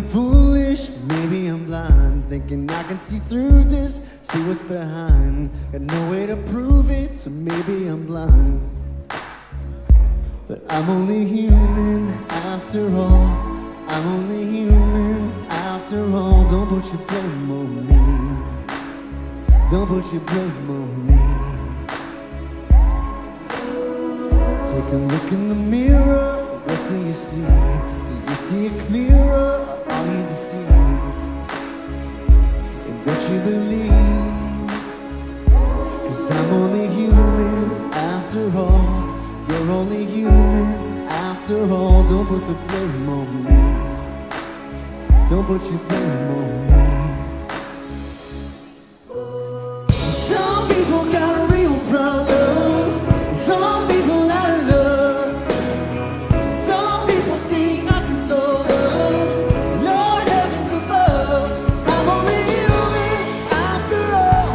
foolish, maybe I'm blind, thinking I can see through this, see what's behind. Got no way to prove it, so maybe I'm blind. But I'm only human after all. I'm only human after all. Don't put your blame on me. Don't put your blame on me. Take a look in the mirror. What do you see? Do you see it clearer? Are you deceived in what you believe? 'Cause I'm only human after all. You're only human after all. Don't put the blame on me. Don't put your blame on me. Some people got real problems. Some people out of love. Some people think I can solve them. Lord heavens above. I'm only human after all.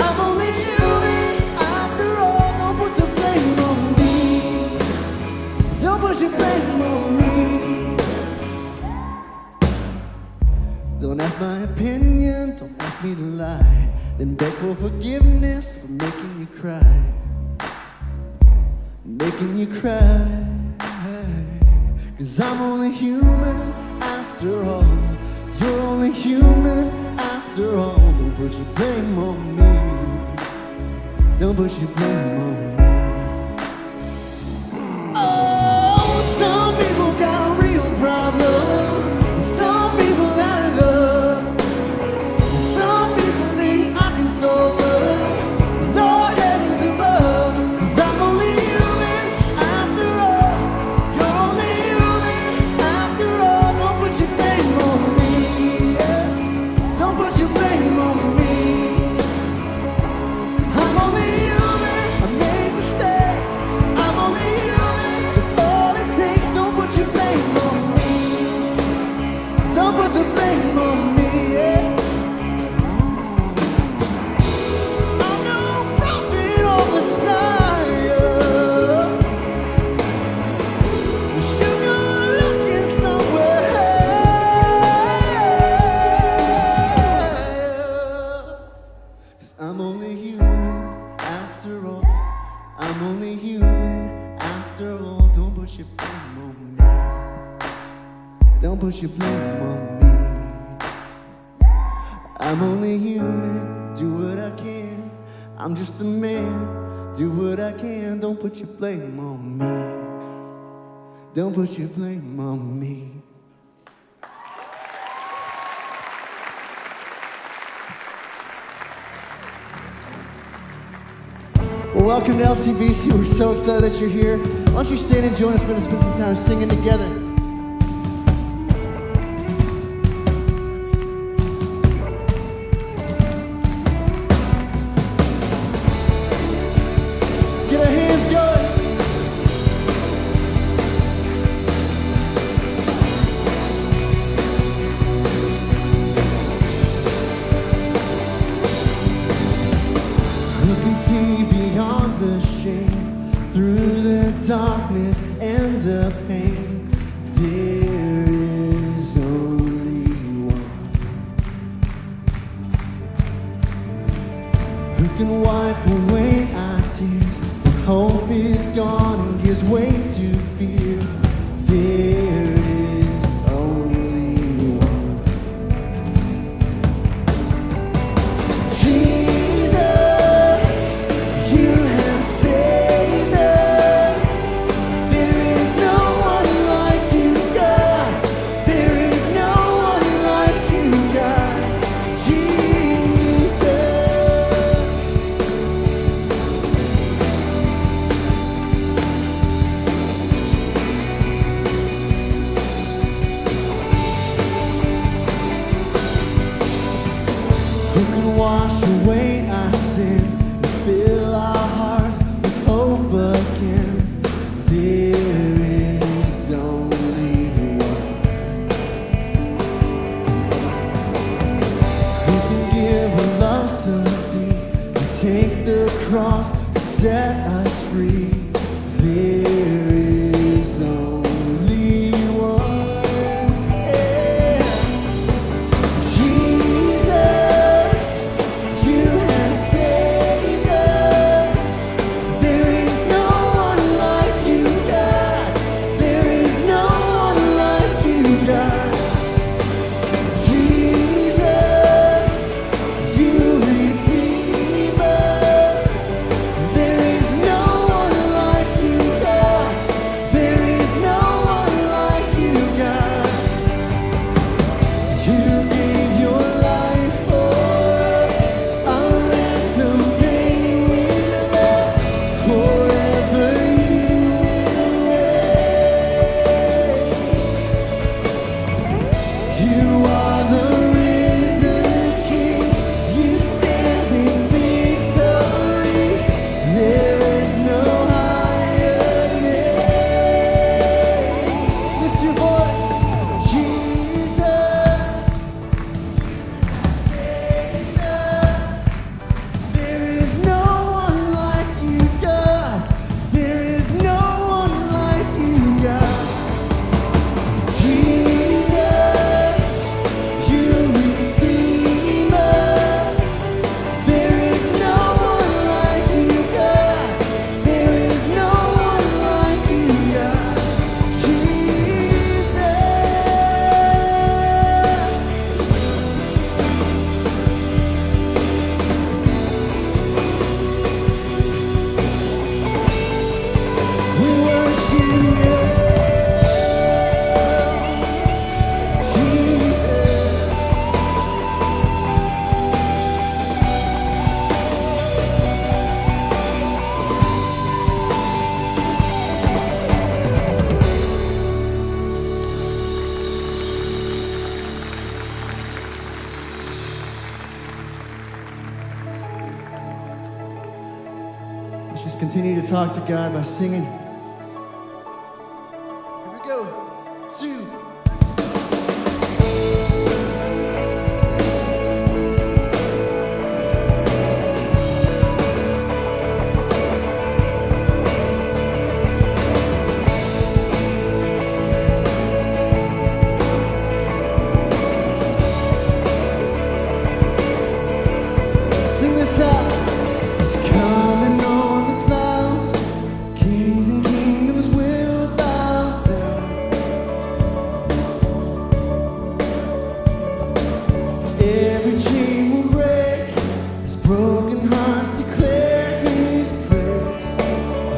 I'm only human after all. Don't put the blame on me. Don't put your blame on me. Don't ask my opinion, don't ask me to lie. Then beg for forgiveness for making you cry. Making you cry. 'Cause I'm only human after all. You're only human after all. Don't put your blame on me. Don't put your blame on me. Oh, some people got real problems. Some people out of love. Some people think I can solve them. Lord heavens above. 'Cause I'm only human after all. You're only human after all. Don't put your blame on me. Yeah. Don't put your blame on me. I'm only human. I make mistakes. I'm only human. It's all it takes. Don't put your blame on me. Don't put the blame on me. Yeah. I'm no prophet or Messiah. You should go looking somewhere else. 'Cause I'm only human after all. I'm only human after all. Don't put your blame on me. Don't put your blame on me. I'm only human, do what I can. I'm just a man, do what I can. Don't put your blame on me. Don't put your blame on me. Well, welcome to LCBC. We're so excited that you're here. Why don't you stand and join us? We're going to spend some time singing together. Let's get our hands going. Who can see beyond the shame, through the darkness and the pain? There is only one who can wipe away our tears when hope is gone and gives way to fear. There is only one. Jesus, you have saved us. There is no one like you, God. There is no one like you, God. Jesus. Who can wash away our sin and fill our hearts with hope again? There is only one. Who can give a love so deep and take the cross to set us free? There is only one. Yeah. Let's just continue to talk to God by singing. Here we go. 2. Sing this out. It's coming on the clouds. Kings and kingdoms will bow down. Every chain will break as broken hearts declare His praise.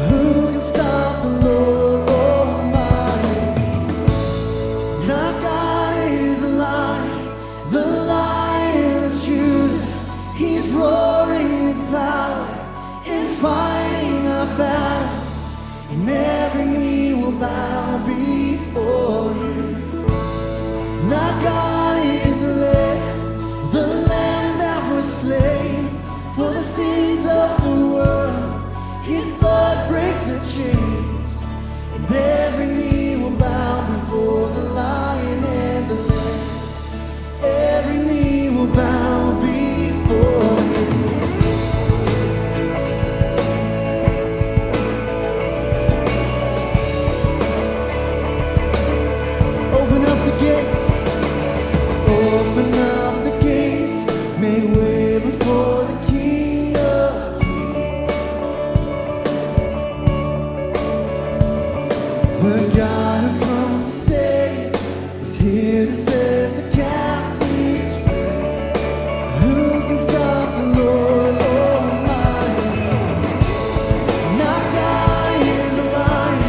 Who can stop the Lord Almighty? Our God is alive, the Lion of Judah. He's roaring with power and fighting our battles, and every knee will bow before you. And our God is the Lamb that was slain for the sins of the world. His blood breaks the chains, and every knee will bow before the Lion and the Lamb. Every knee will bow before Him. Open up the gates, open up the gates, make way before the King of Kings. The God who comes to save is here to set the captives free. Who can stop the Lord Almighty? And our God is alive,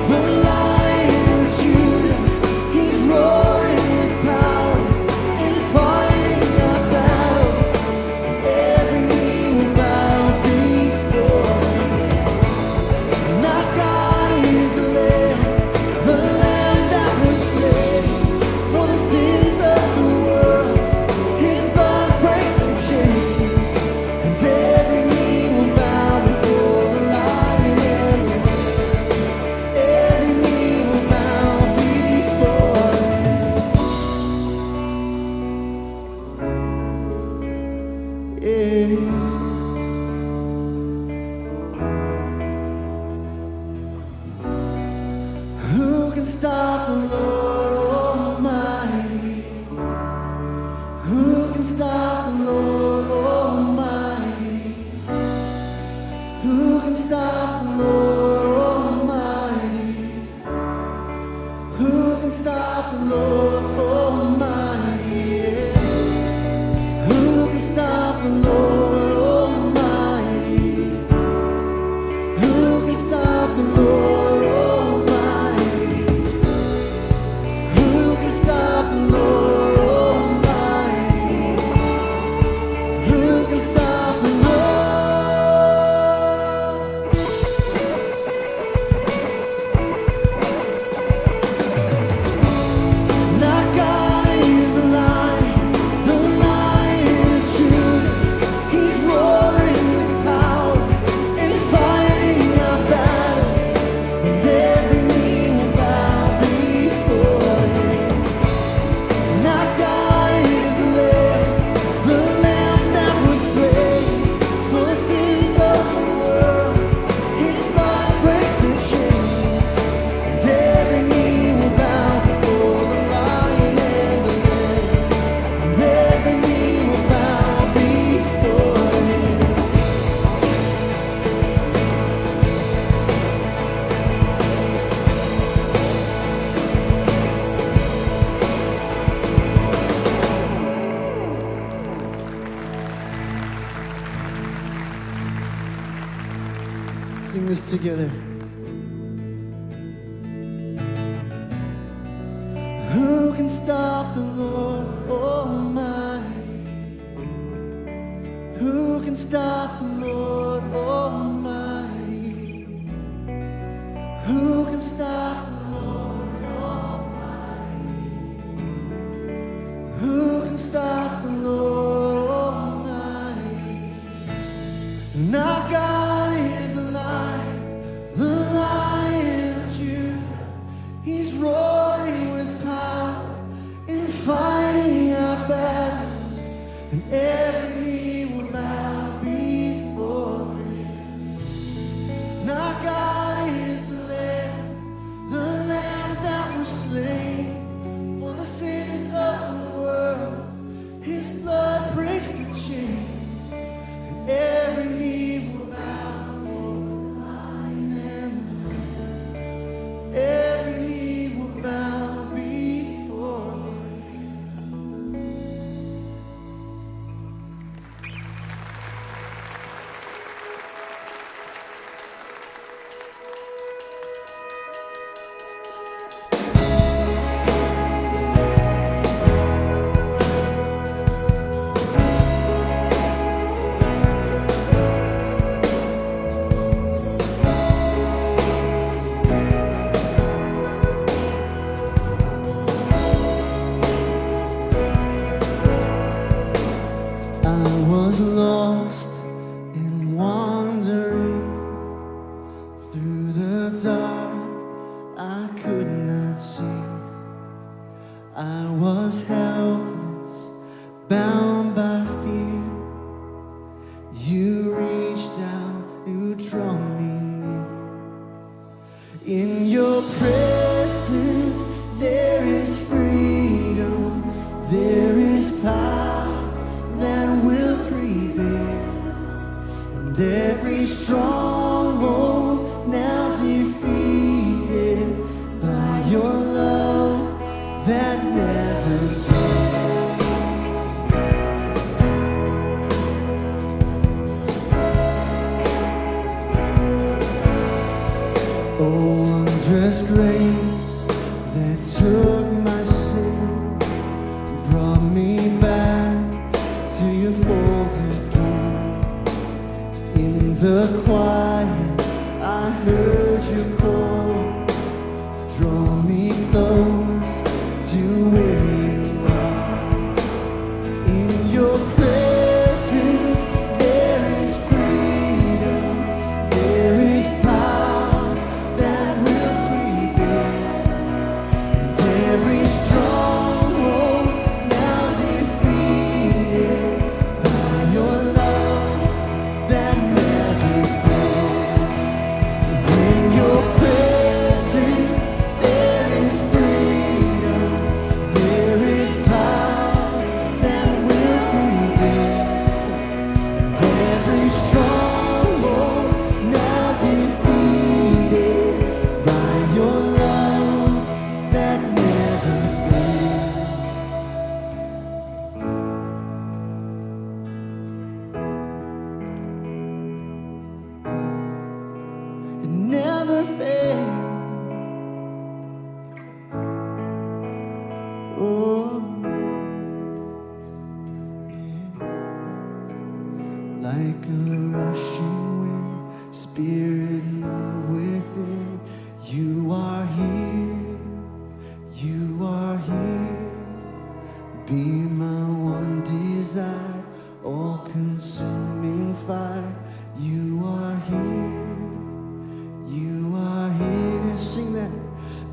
the Lion of Judah. He's roaring with power and fighting our battles. Every knee will bow before Him. And our God is the Lamb that was slain for the sins of the world. His blood breaks the chains, and every knee will bow before the Lion and the Lamb. Every knee will bow before Him. Yeah. Who can stop the Lord Almighty? Who can stop the Lord Almighty? Who can stop the Lord Almighty? Who can stop the Lord Almighty? Yeah. Who can stop the Lord Almighty? Who can stop the Lord Almighty? Who can stop the Lord Almighty? Who can stop the Lord? And our God is alive, the Lion of Judah. He's roaring with power and fighting our battles, and every knee will bow before Him. And our God is the Lamb that was slain for the sins of the world. His blood breaks the chains, and every knee will bow before the Lion and the Lamb. And every knee will bow before Him. Sing this together. Who can stop the Lord Almighty? Who can stop the Lord Almighty? Who can stop the Lord Almighty? Who can stop the Lord Almighty? And our God is alive. lost and wandering through the dark, I could not see. I was helpless, bound by fear. You reached out, you drew me near. In your presence there is freedom, there is power that will prevail, and every stronghold now defeated by your love that never fails. Oh, wondrous grace that took my sin, brought me back to your fold again. In the quiet, I heard you call, draw me close to where you are. In your presence there is freedom, there is power that will prevail, and every stronghold now defeated by your love that never fails. In your presence there is freedom, there is power that will prevail, and every stronghold now defeated by your love that never fails. It never fails. Oh, yeah. Like a rushing wind, Spirit move within. You are here, you are here. Be my one desire, all-consuming fire. You are here, you are here. Sing that.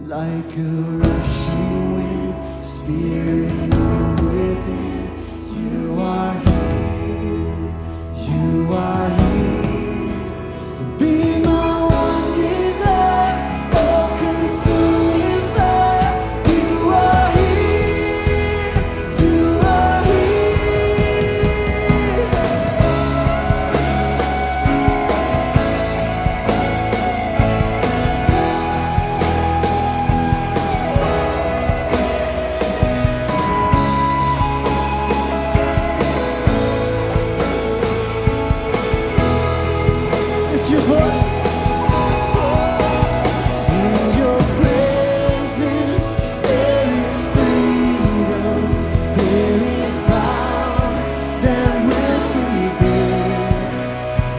Like a rushing wind, Spirit move within. You are here, you are here. Be my one desire, all-consuming fire. You are here, you are here. Lift your voice. In your presence there is freedom, there is power that will prevail,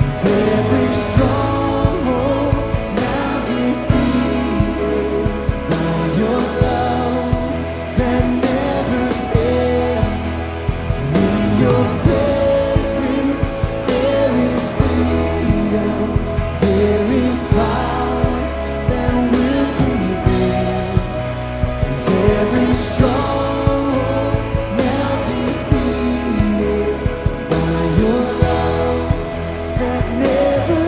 and every stronghold now defeated by your love that never fails. In your presence there is freedom, there is power that will prevail, and every stronghold now defeated by your love that never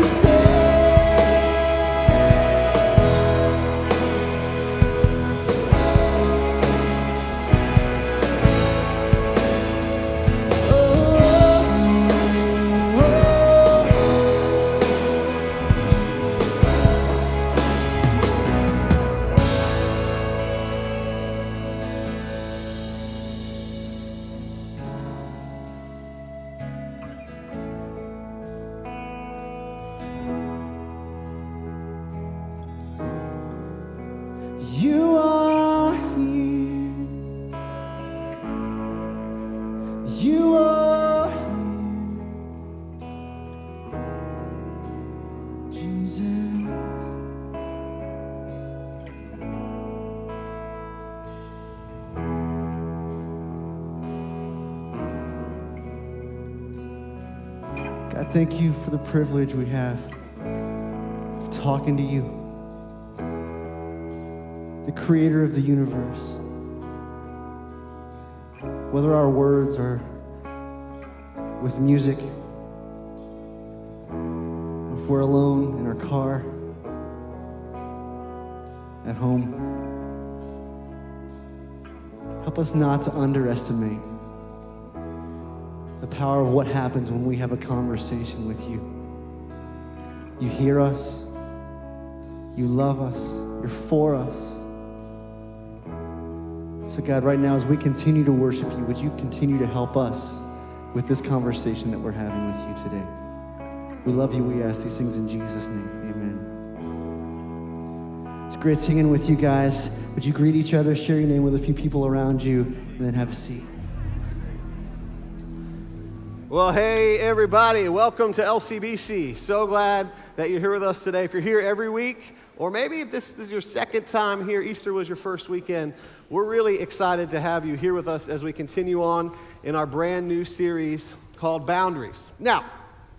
You are here, you are here, Jesus. God, thank you for the privilege we have of talking to you, the creator of the universe. Whether our words are with music, if we're alone in our car, at home, help us not to underestimate the power of what happens when we have a conversation with you. You hear us, you love us, you're for us. So God, right now as we continue to worship you, would you continue to help us with this conversation that we're having with you today? We love you, we ask these things in Jesus' name, amen. It's great singing with you guys. Would you greet each other, share your name with a few people around you, and then have a seat. Well, hey, everybody. Welcome to LCBC. So glad that you're here with us today. If you're here every week, or maybe if this is your second time here, Easter was your first weekend, we're really excited to have you here with us as we continue on in our brand new series called Boundaries. Now,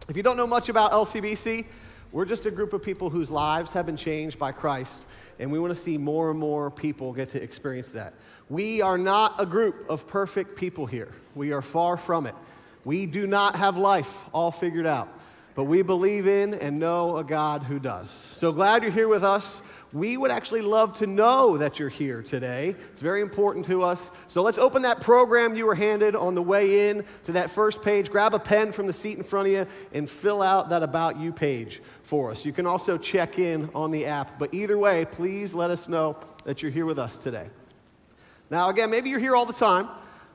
if you don't know much about LCBC, we're just a group of people whose lives have been changed by Christ, and we want to see more and more people get to experience that. We are not a group of perfect people here. We are far from it. We do not have life all figured out, but we believe in and know a God who does. So glad you're here with us. We would actually love to know that you're here today. It's very important to us. So let's open that program you were handed on the way in to that first page. Grab a pen from the seat in front of you and fill out that About You page for us. You can also check in on the app, but either way, please let us know that you're here with us today. Now again, maybe you're here all the time,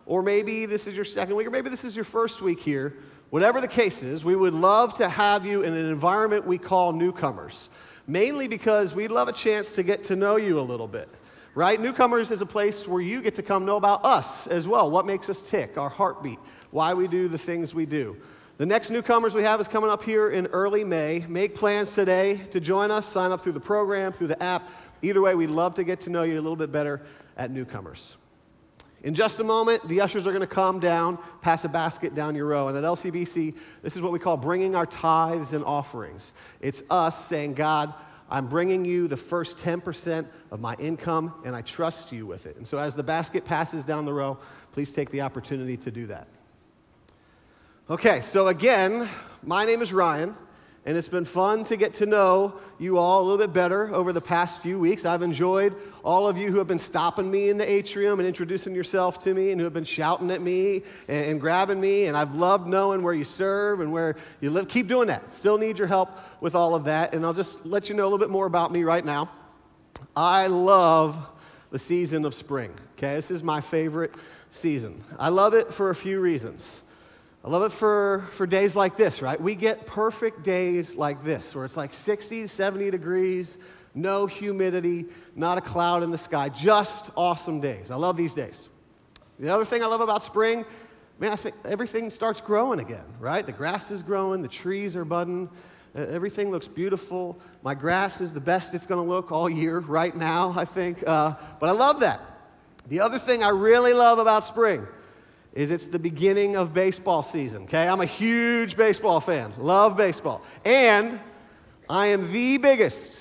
or maybe this is your second week, or maybe this is your first week here. Whatever the case is, we would love to have you in an environment we call newcomers, mainly because we'd love a chance to get to know you a little bit, right? Newcomers is a place where you get to come know about us as well, what makes us tick, our heartbeat, why we do the things we do. The next newcomers we have is coming up here in early May. Make plans today to join us, sign up through the program, through the app. Either way, we'd love to get to know you a little bit better at newcomers. In just a moment, the ushers are going to come down, pass a basket down your row. And at LCBC, this is what we call bringing our tithes and offerings. It's us saying, God, I'm bringing you the first 10% of my income, and I trust you with it. And so as the basket passes down the row, please take the opportunity to do that. Okay, so again, my name is Ryan. And it's been fun to get to know you all a little bit better over the past few weeks. I've enjoyed all of you who have been stopping me in the atrium and introducing yourself to me and who have been shouting at me and grabbing me. And I've loved knowing where you serve and where you live. Keep doing that. Still need your help with all of that. And I'll just let you know a little bit more about me right now. I love the season of spring. Okay, this is my favorite season. I love it for a few reasons. I love it for days like this, right? We get perfect days like this, where it's like 60, 70 degrees, no humidity, not a cloud in the sky, just awesome days. I love these days. The other thing I love about spring, man, I think everything starts growing again, right? The grass is growing, the trees are budding, everything looks beautiful. My grass is the best it's going to look all year right now, I think. But I love that. The other thing I really love about spring is it's the beginning of baseball season, okay? I'm a huge baseball fan, love baseball. And I am the biggest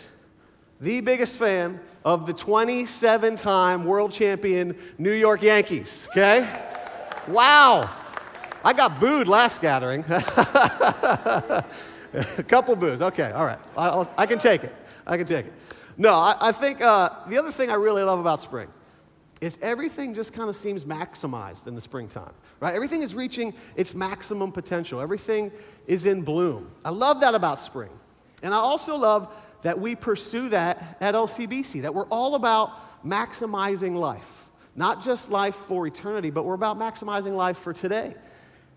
fan of the 27-time world champion New York Yankees, okay? Wow. I got booed last gathering. A couple boos, okay, all right. I can take it. No, I think the other thing I really love about spring is everything just kind of seems maximized in the springtime, right? Everything is reaching its maximum potential. Everything is in bloom. I love that about spring. And I also love that we pursue that at LCBC, that we're all about maximizing life. Not just life for eternity, but we're about maximizing life for today.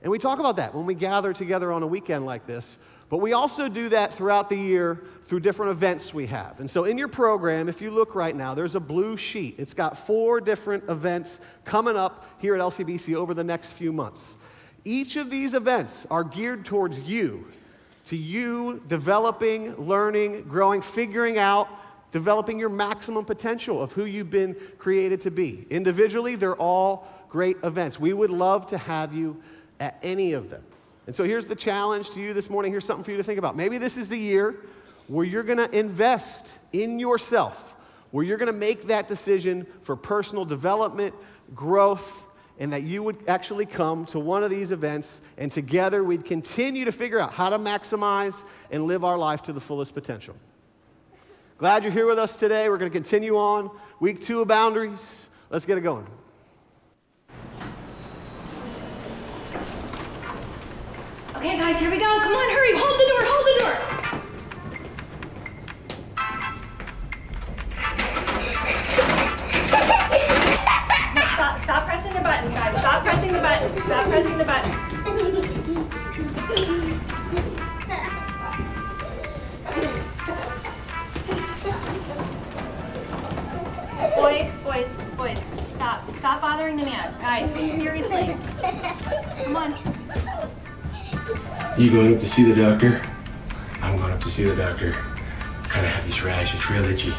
And we talk about that when we gather together on a weekend like this. But we also do that throughout the year through different events we have. And so in your program, if you look right now, there's a blue sheet. It's got 4 different events coming up here at LCBC over the next few months. Each of these events are geared towards you, to you developing, learning, growing, figuring out, developing your maximum potential of who you've been created to be. Individually, they're all great events. We would love to have you at any of them. And so here's the challenge to you this morning. Here's something for you to think about. Maybe this is the year where you're going to invest in yourself, where you're going to make that decision for personal development, growth, and that you would actually come to one of these events, and together we'd continue to figure out how to maximize and live our life to the fullest potential. Glad you're here with us today. We're going to continue on week 2 of Boundaries. Let's get it going. Okay, guys, here we go. Come on, hurry. Hold the door, hold the door. Stop pressing the buttons, guys. Stop pressing the buttons. Stop pressing the buttons. Boys. Stop bothering the man. Guys, seriously. Come on. You going up to see the doctor? I'm going up to see the doctor. Kind of have this rash, it's real itchy.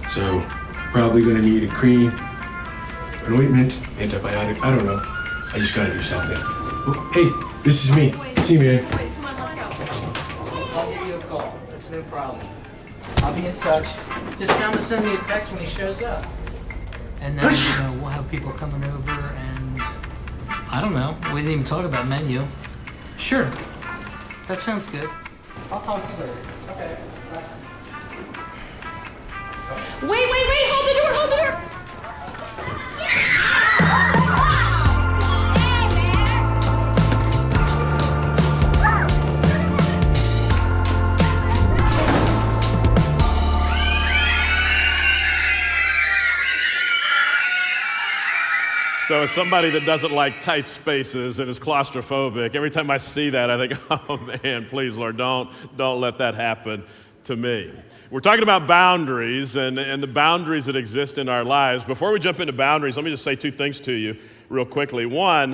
So, probably gonna need a cream, an ointment, antibiotic, I don't know. I just gotta do something. Oh, hey, this is me. See you, man. Boys, come on, let's go. I'll give you a call. That's no problem. I'll be in touch. Just tell him to send me a text when he shows up. And then, we'll have people coming over and, I don't know, we didn't even talk about menu. Sure. That sounds good. I'll talk to you later. Okay. Wait, hold the door, hold the door. So as somebody that doesn't like tight spaces and is claustrophobic, every time I see that, I think, oh man, please, Lord, don't let that happen to me. We're talking about boundaries and the boundaries that exist in our lives. Before we jump into boundaries, let me just say 2 things to you real quickly. One,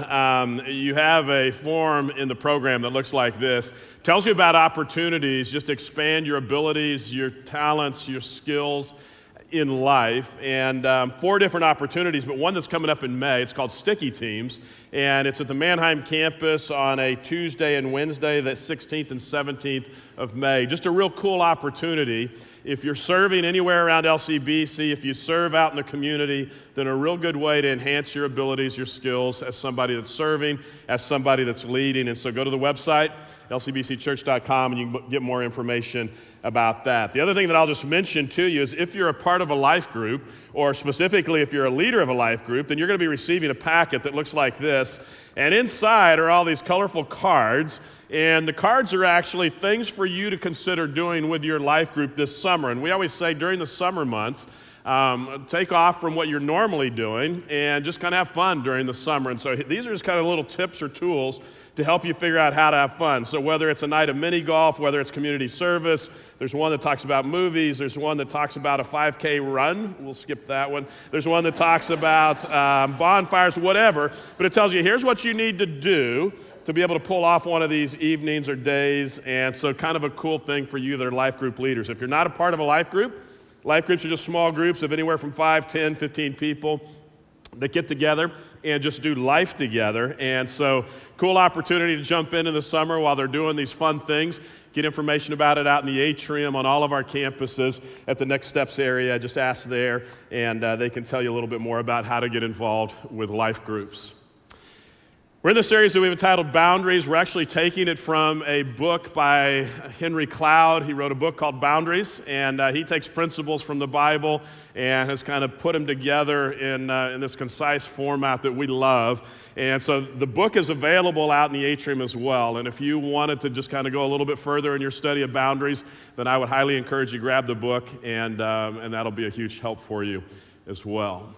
you have a form in the program that looks like this. Tells you about opportunities, just expand your abilities, your talents, your skills in life, and 4 different opportunities, but one that's coming up in May. It's called Sticky Teams, and it's at the Mannheim campus on a Tuesday and Wednesday, the 16th and 17th of May. Just a real cool opportunity. If you're serving anywhere around LCBC, if you serve out in the community, then a real good way to enhance your abilities, your skills as somebody that's serving, as somebody that's leading. And so go to the website, lcbcchurch.com, and you can get more information about that. The other thing that I'll just mention to you is if you're a part of a life group, or specifically if you're a leader of a life group, then you're going to be receiving a packet that looks like this. And inside are all these colorful cards. And the cards are actually things for you to consider doing with your life group this summer. And we always say during the summer months, take off from what you're normally doing and just kind of have fun during the summer. And so these are just kind of little tips or tools to help you figure out how to have fun. So whether it's a night of mini golf, whether it's community service, there's one that talks about movies, there's one that talks about a 5K run, we'll skip that one. There's one that talks about bonfires, whatever, but it tells you here's what you need to do to be able to pull off one of these evenings or days, and so kind of a cool thing for you that are life group leaders. If you're not a part of a life groups are just small groups of anywhere from 5, 10, 15 people that get together and just do life together. And so cool opportunity to jump in the summer while they're doing these fun things. Get information about it out in the atrium on all of our campuses at the Next Steps area. Just ask there, and they can tell you a little bit more about how to get involved with life groups. We're in the series that we've entitled Boundaries. We're actually taking it from a book by Henry Cloud. He wrote a book called Boundaries, and he takes principles from the Bible and has kind of put them together in this concise format that we love. And so the book is available out in the atrium as well. And if you wanted to just kind of go a little bit further in your study of boundaries, then I would highly encourage you to grab the book, and that'll be a huge help for you as well.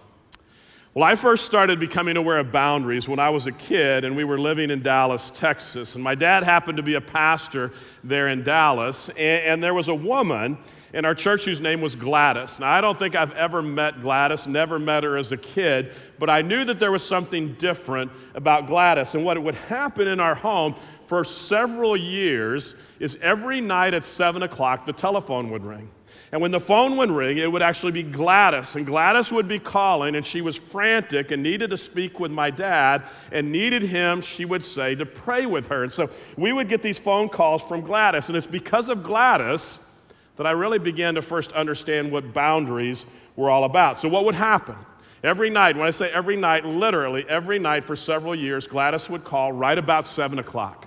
Well, I first started becoming aware of boundaries when I was a kid, and we were living in Dallas, Texas. And my dad happened to be a pastor there in Dallas, and there was a woman in our church whose name was Gladys. Now, I don't think I've ever met Gladys, never met her as a kid, but I knew that there was something different about Gladys. And what would happen in our home for several years is every night at 7 o'clock, the telephone would ring. And when the phone would ring, it would actually be Gladys. And Gladys would be calling, and she was frantic and needed to speak with my dad and needed him, she would say, to pray with her. And so we would get these phone calls from Gladys. And it's because of Gladys that I really began to first understand what boundaries were all about. So what would happen? Every night, when I say every night, literally every night for several years, Gladys would call right about 7 o'clock.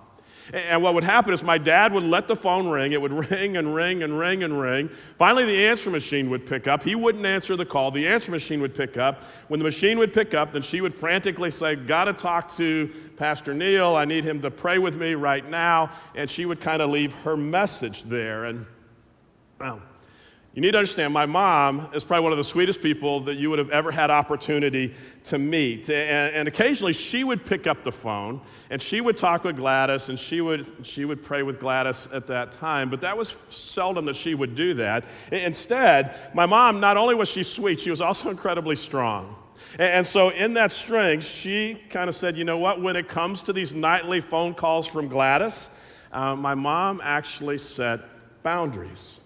And what would happen is my dad would let the phone ring. It would ring and ring and ring and ring. Finally, the answer machine would pick up. He wouldn't answer the call. The answer machine would pick up. When the machine would pick up, then she would frantically say, "Got to talk to Pastor Neil. I need him to pray with me right now." And she would kind of leave her message there. And, well, you need to understand, my mom is probably one of the sweetest people that you would have ever had opportunity to meet. And occasionally she would pick up the phone and she would talk with Gladys and she would pray with Gladys at that time. But that was seldom that she would do that. Instead, my mom, not only was she sweet, she was also incredibly strong. And so in that string, she kind of said, you know what, when it comes to these nightly phone calls from Gladys, my mom actually set boundaries.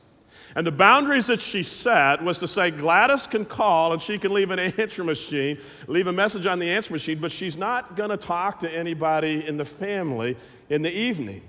And the boundaries that she set was to say Gladys can call and she can leave an answer machine, leave a message on the answer machine, but she's not going to talk to anybody in the family in the evening.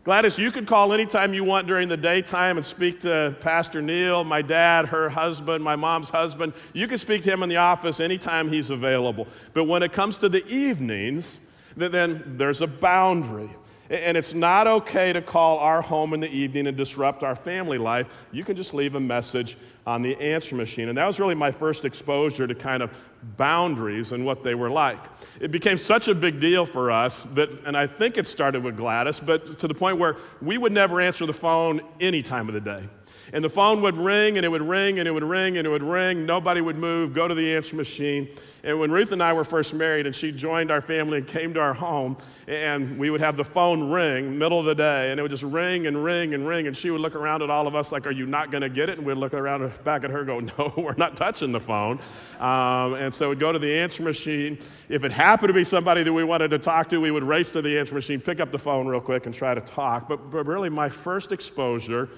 Gladys, you can call anytime you want during the daytime and speak to Pastor Neil, my dad, her husband, my mom's husband. You can speak to him in the office anytime he's available. But when it comes to the evenings, then there's a boundary. And it's not okay to call our home in the evening and disrupt our family life. You can just leave a message on the answer machine. And that was really my first exposure to kind of boundaries and what they were like. It became such a big deal for us that, and I think it started with Gladys, but to the point where we would never answer the phone any time of the day. And the phone would ring, and it would ring, and it would ring, and it would ring. Nobody would move, go to the answer machine. And when Ruth and I were first married, and she joined our family and came to our home, and we would have the phone ring middle of the day, and it would just ring and ring and ring, and she would look around at all of us like, "Are you not going to get it?" And we'd look around back at her and go, "No, we're not touching the phone." And so we'd go to the answer machine. If it happened to be somebody that we wanted to talk to, we would race to the answer machine, pick up the phone real quick, and try to talk. But really, my first exposure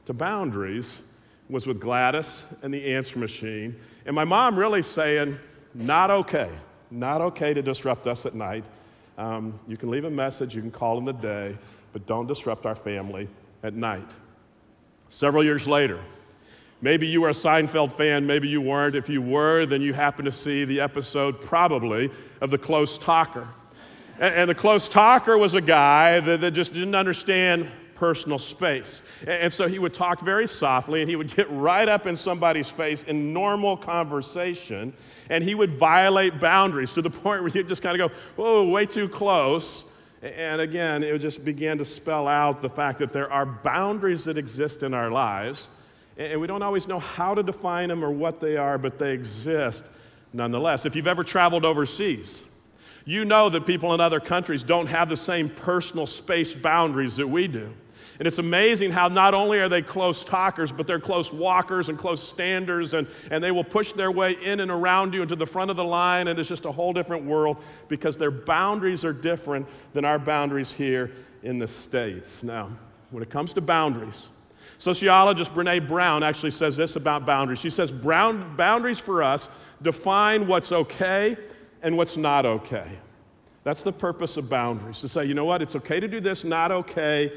to boundaries was with Gladys and the answer machine. And my mom really saying, not okay to disrupt us at night. You can leave a message, you can call in the day, but don't disrupt our family at night. Several years later, maybe you were a Seinfeld fan, maybe you weren't. If you were, then you happened to see the episode probably of The Close Talker. And The Close Talker was a guy that just didn't understand personal space. And so he would talk very softly, and he would get right up in somebody's face in normal conversation, and he would violate boundaries to the point where you'd just kind of go, "Whoa, way too close." And again, it just began to spell out the fact that there are boundaries that exist in our lives, and we don't always know how to define them or what they are, but they exist nonetheless. If you've ever traveled overseas, you know that people in other countries don't have the same personal space boundaries that we do. And it's amazing how not only are they close talkers, but they're close walkers and close standers, and they will push their way in and around you and to the front of the line, and it's just a whole different world because their boundaries are different than our boundaries here in the States. Now, when it comes to boundaries, sociologist Brene Brown actually says this about boundaries. She says, boundaries for us define what's okay and what's not okay. That's the purpose of boundaries, to say, you know what, it's okay to do this, not okay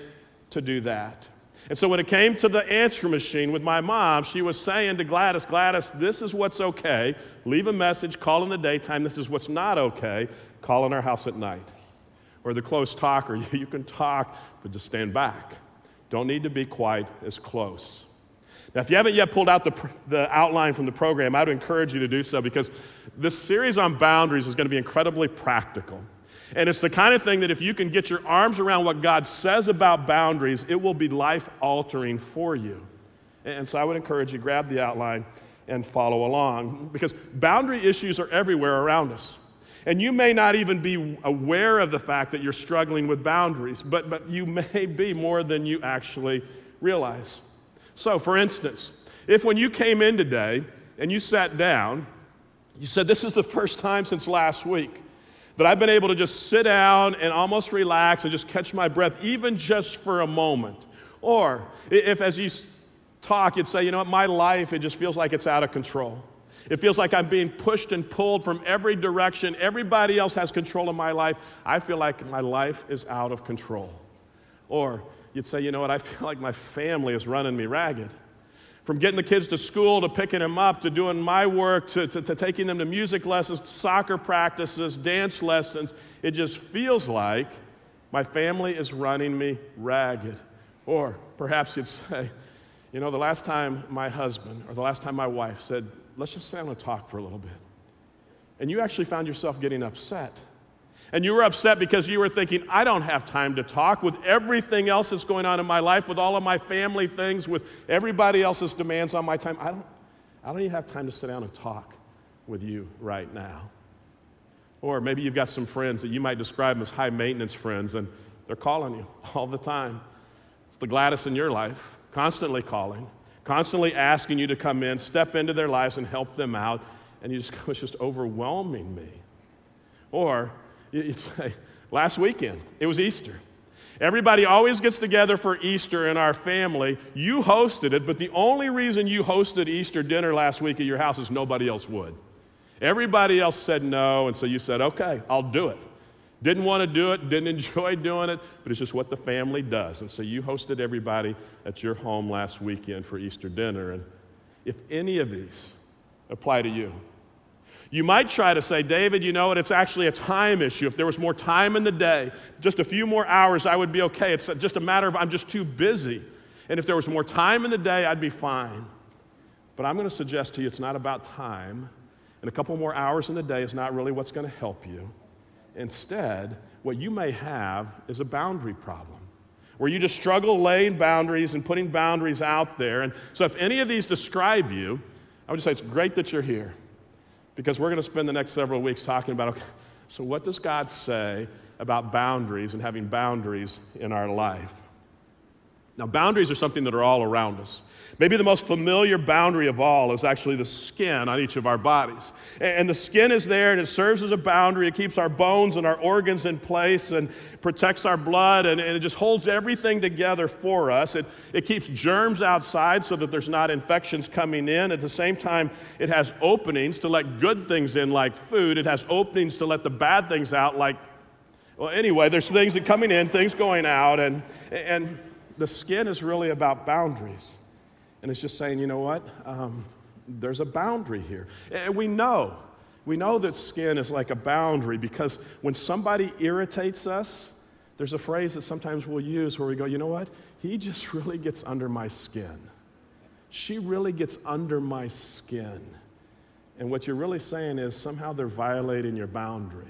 to do that. And so when it came to the answer machine with my mom, she was saying to Gladys, this is what's okay. Leave a message, call in the daytime. This is what's not okay. Call in our house at night. Or the close talker, you can talk, but just stand back. Don't need to be quite as close. Now, if you haven't yet pulled out the outline from the program, I would encourage you to do so because this series on boundaries is going to be incredibly practical. And it's the kind of thing that if you can get your arms around what God says about boundaries, it will be life-altering for you. And so I would encourage you, grab the outline and follow along because boundary issues are everywhere around us. And you may not even be aware of the fact that you're struggling with boundaries, but you may be more than you actually realize. So, for instance, if when you came in today and you sat down, you said, this is the first time since last week that I've been able to just sit down and almost relax and just catch my breath, even just for a moment. Or if as you talk, you'd say, you know what, my life, it just feels like it's out of control. It feels like I'm being pushed and pulled from every direction. Everybody else has control of my life. I feel like my life is out of control. Or you'd say, you know what, I feel like my family is running me ragged. From getting the kids to school, to picking them up, to doing my work, to taking them to music lessons, to soccer practices, dance lessons, it just feels like my family is running me ragged. Or perhaps you'd say, you know, the last time my husband or the last time my wife said, let's just sit down and talk for a little bit, and you actually found yourself getting upset. And you were upset because you were thinking, I don't have time to talk with everything else that's going on in my life, with all of my family things, with everybody else's demands on my time. I don't even have time to sit down and talk with you right now. Or maybe you've got some friends that you might describe as high maintenance friends, and they're calling you all the time. It's the Gladys in your life, constantly calling, constantly asking you to come in, step into their lives and help them out, and you just go, it's just overwhelming me. Or you'd say, last weekend, it was Easter. Everybody always gets together for Easter in our family. You hosted it, but the only reason you hosted Easter dinner last week at your house is nobody else would. Everybody else said no, and so you said, okay, I'll do it. Didn't want to do it, didn't enjoy doing it, but it's just what the family does. And so you hosted everybody at your home last weekend for Easter dinner. And if any of these apply to you, you might try to say, David, you know what, it's actually a time issue. If there was more time in the day, just a few more hours, I would be okay. It's just a matter of I'm just too busy. And if there was more time in the day, I'd be fine. But I'm going to suggest to you it's not about time, and a couple more hours in the day is not really what's going to help you. Instead, what you may have is a boundary problem, where you just struggle laying boundaries and putting boundaries out there. And so if any of these describe you, I would just say it's great that you're here, because we're going to spend the next several weeks talking about, okay, so what does God say about boundaries and having boundaries in our life? Now, boundaries are something that are all around us. Maybe the most familiar boundary of all is actually the skin on each of our bodies. And the skin is there, and it serves as a boundary. It keeps our bones and our organs in place and protects our blood, and it just holds everything together for us. It keeps germs outside so that there's not infections coming in. At the same time, it has openings to let good things in, like food. It has openings to let the bad things out, like, well, anyway, there's things that coming in, things going out, and the skin is really about boundaries. And it's just saying, you know what, there's a boundary here. And we know that skin is like a boundary, because when somebody irritates us, there's a phrase that sometimes we'll use where we go, you know what, he just really gets under my skin. She really gets under my skin. And what you're really saying is somehow they're violating your boundary.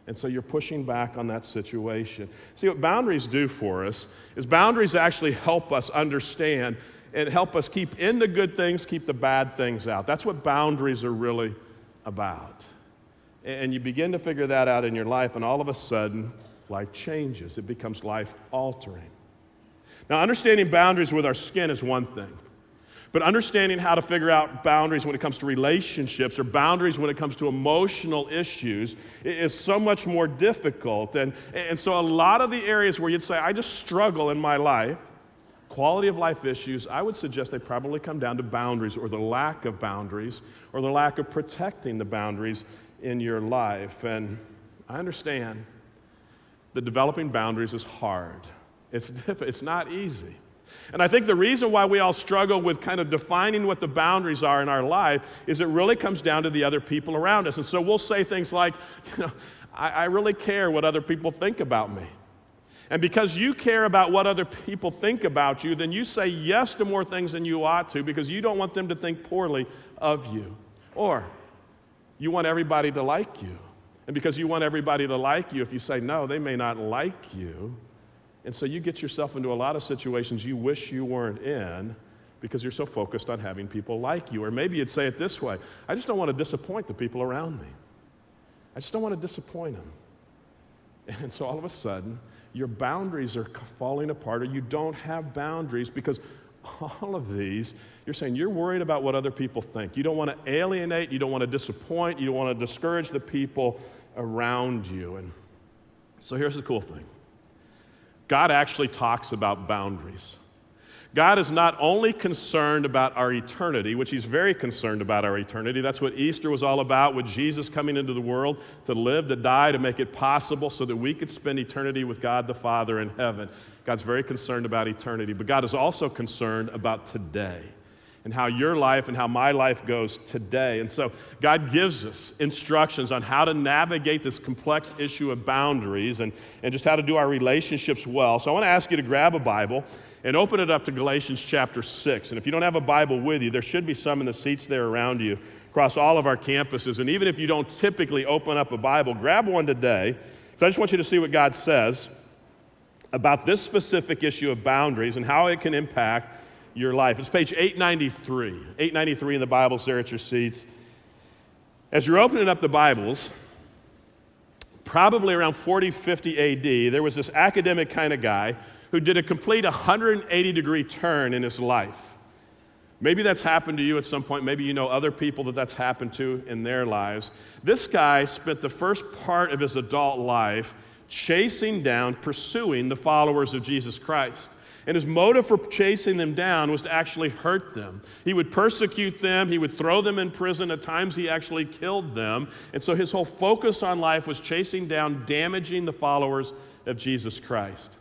And so you're pushing back on that situation. See, what boundaries do for us is boundaries actually help us understand and help us keep in the good things, keep the bad things out. That's what boundaries are really about. And you begin to figure that out in your life, and all of a sudden, life changes. It becomes life-altering. Now, understanding boundaries with our skin is one thing, but understanding how to figure out boundaries when it comes to relationships, or boundaries when it comes to emotional issues, is so much more difficult. And so a lot of the areas where you'd say, I just struggle in my life, quality of life issues, I would suggest they probably come down to boundaries, or the lack of boundaries, or the lack of protecting the boundaries in your life. And I understand that developing boundaries is hard. It's not easy. And I think the reason why we all struggle with kind of defining what the boundaries are in our life is it really comes down to the other people around us. And so we'll say things like, you know, I really care what other people think about me. And because you care about what other people think about you, then you say yes to more things than you ought to, because you don't want them to think poorly of you. Or you want everybody to like you. And because you want everybody to like you, if you say no, they may not like you. And so you get yourself into a lot of situations you wish you weren't in, because you're so focused on having people like you. Or maybe you'd say it this way: I just don't want to disappoint the people around me. I just don't want to disappoint them. And so all of a sudden, your boundaries are falling apart, or you don't have boundaries, because all of these, you're saying you're worried about what other people think. You don't want to alienate, you don't want to disappoint, you don't want to discourage the people around you. And so here's the cool thing. God actually talks about boundaries. God is not only concerned about our eternity, which he's very concerned about our eternity. That's what Easter was all about, with Jesus coming into the world to live, to die, to make it possible so that we could spend eternity with God the Father in heaven. God's very concerned about eternity, but God is also concerned about today and how your life and how my life goes today. And so God gives us instructions on how to navigate this complex issue of boundaries and just how to do our relationships well. So I want to ask you to grab a Bible and open it up to Galatians chapter 6. And if you don't have a Bible with you, there should be some in the seats there around you across all of our campuses. And even if you don't typically open up a Bible, grab one today. So I just want you to see what God says about this specific issue of boundaries and how it can impact your life. It's page 893. 893 in the Bibles there at your seats. As you're opening up the Bibles, probably around 40, 50 AD, there was this academic kind of guy who did a complete 180-degree turn in his life. Maybe that's happened to you at some point. Maybe you know other people that that's happened to in their lives. This guy spent the first part of his adult life chasing down, pursuing the followers of Jesus Christ. And his motive for chasing them down was to actually hurt them. He would persecute them. He would throw them in prison. At times, he actually killed them. And so his whole focus on life was chasing down, damaging the followers of Jesus Christ.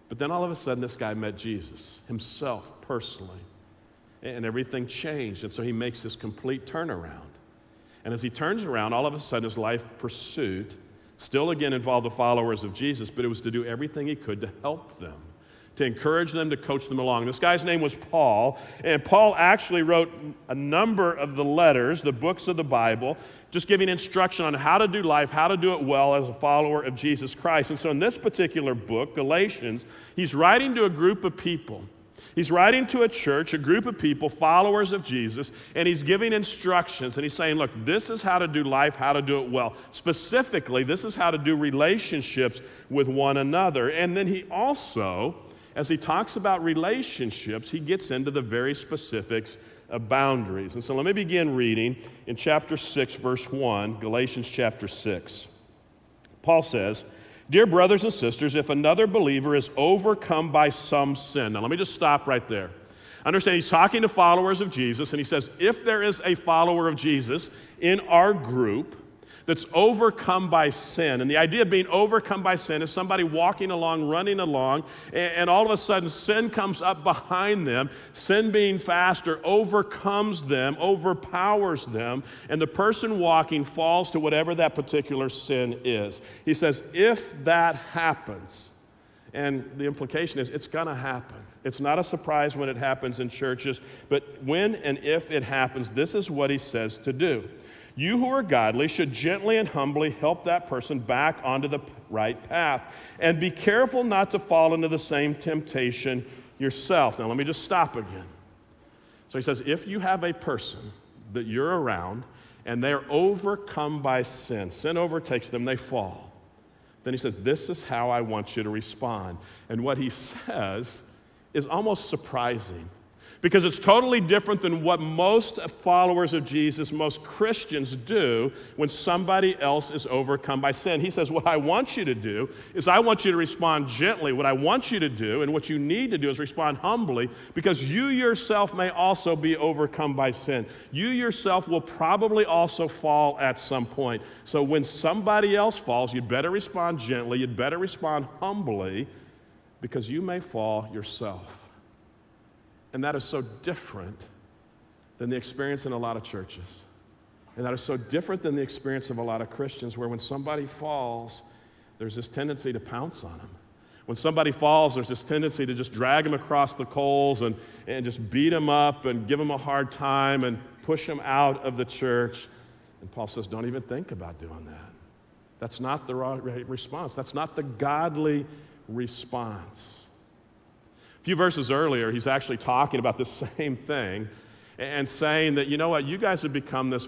But then all of a sudden, this guy met Jesus himself personally, and everything changed. And so he makes this complete turnaround. And as he turns around, all of a sudden, his life pursuit still again involved the followers of Jesus, but it was to do everything he could to help them, to encourage them, to coach them along. This guy's name was Paul, and Paul actually wrote a number of the letters, the books of the Bible, just giving instruction on how to do life, how to do it well as a follower of Jesus Christ. And so in this particular book, Galatians, he's writing to a group of people. He's writing to a church, a group of people, followers of Jesus, and he's giving instructions, and he's saying, look, this is how to do life, how to do it well. Specifically, this is how to do relationships with one another. And then he also, as he talks about relationships, he gets into the very specifics of boundaries. And so let me begin reading in chapter 6, verse 1, Galatians chapter 6. Paul says, "Dear brothers and sisters, if another believer is overcome by some sin." Now let me just stop right there. Understand, he's talking to followers of Jesus, and he says, if there is a follower of Jesus in our group that's overcome by sin. And the idea of being overcome by sin is somebody walking along, running along, and all of a sudden sin comes up behind them. Sin being faster overcomes them, overpowers them, and the person walking falls to whatever that particular sin is. He says, if that happens, and the implication is it's going to happen. It's not a surprise when it happens in churches, but when and if it happens, this is what he says to do. You who are godly should gently and humbly help that person back onto the right path. And be careful not to fall into the same temptation yourself. Now, let me just stop again. So he says, if you have a person that you're around and they're overcome by sin, sin overtakes them, they fall. Then he says, this is how I want you to respond. And what he says is almost surprising, because it's totally different than what most followers of Jesus, most Christians do when somebody else is overcome by sin. He says, what I want you to do is I want you to respond gently. What I want you to do and what you need to do is respond humbly, because you yourself may also be overcome by sin. You yourself will probably also fall at some point. So when somebody else falls, you'd better respond gently. You'd better respond humbly, because you may fall yourself. And that is so different than the experience in a lot of churches. And that is so different than the experience of a lot of Christians, where when somebody falls, there's this tendency to pounce on them. When somebody falls, there's this tendency to just drag them across the coals and just beat them up and give them a hard time and push them out of the church. And Paul says, don't even think about doing that. That's not the right response. That's not the godly response. A few verses earlier, he's actually talking about the same thing and saying that, you know what, you guys have become this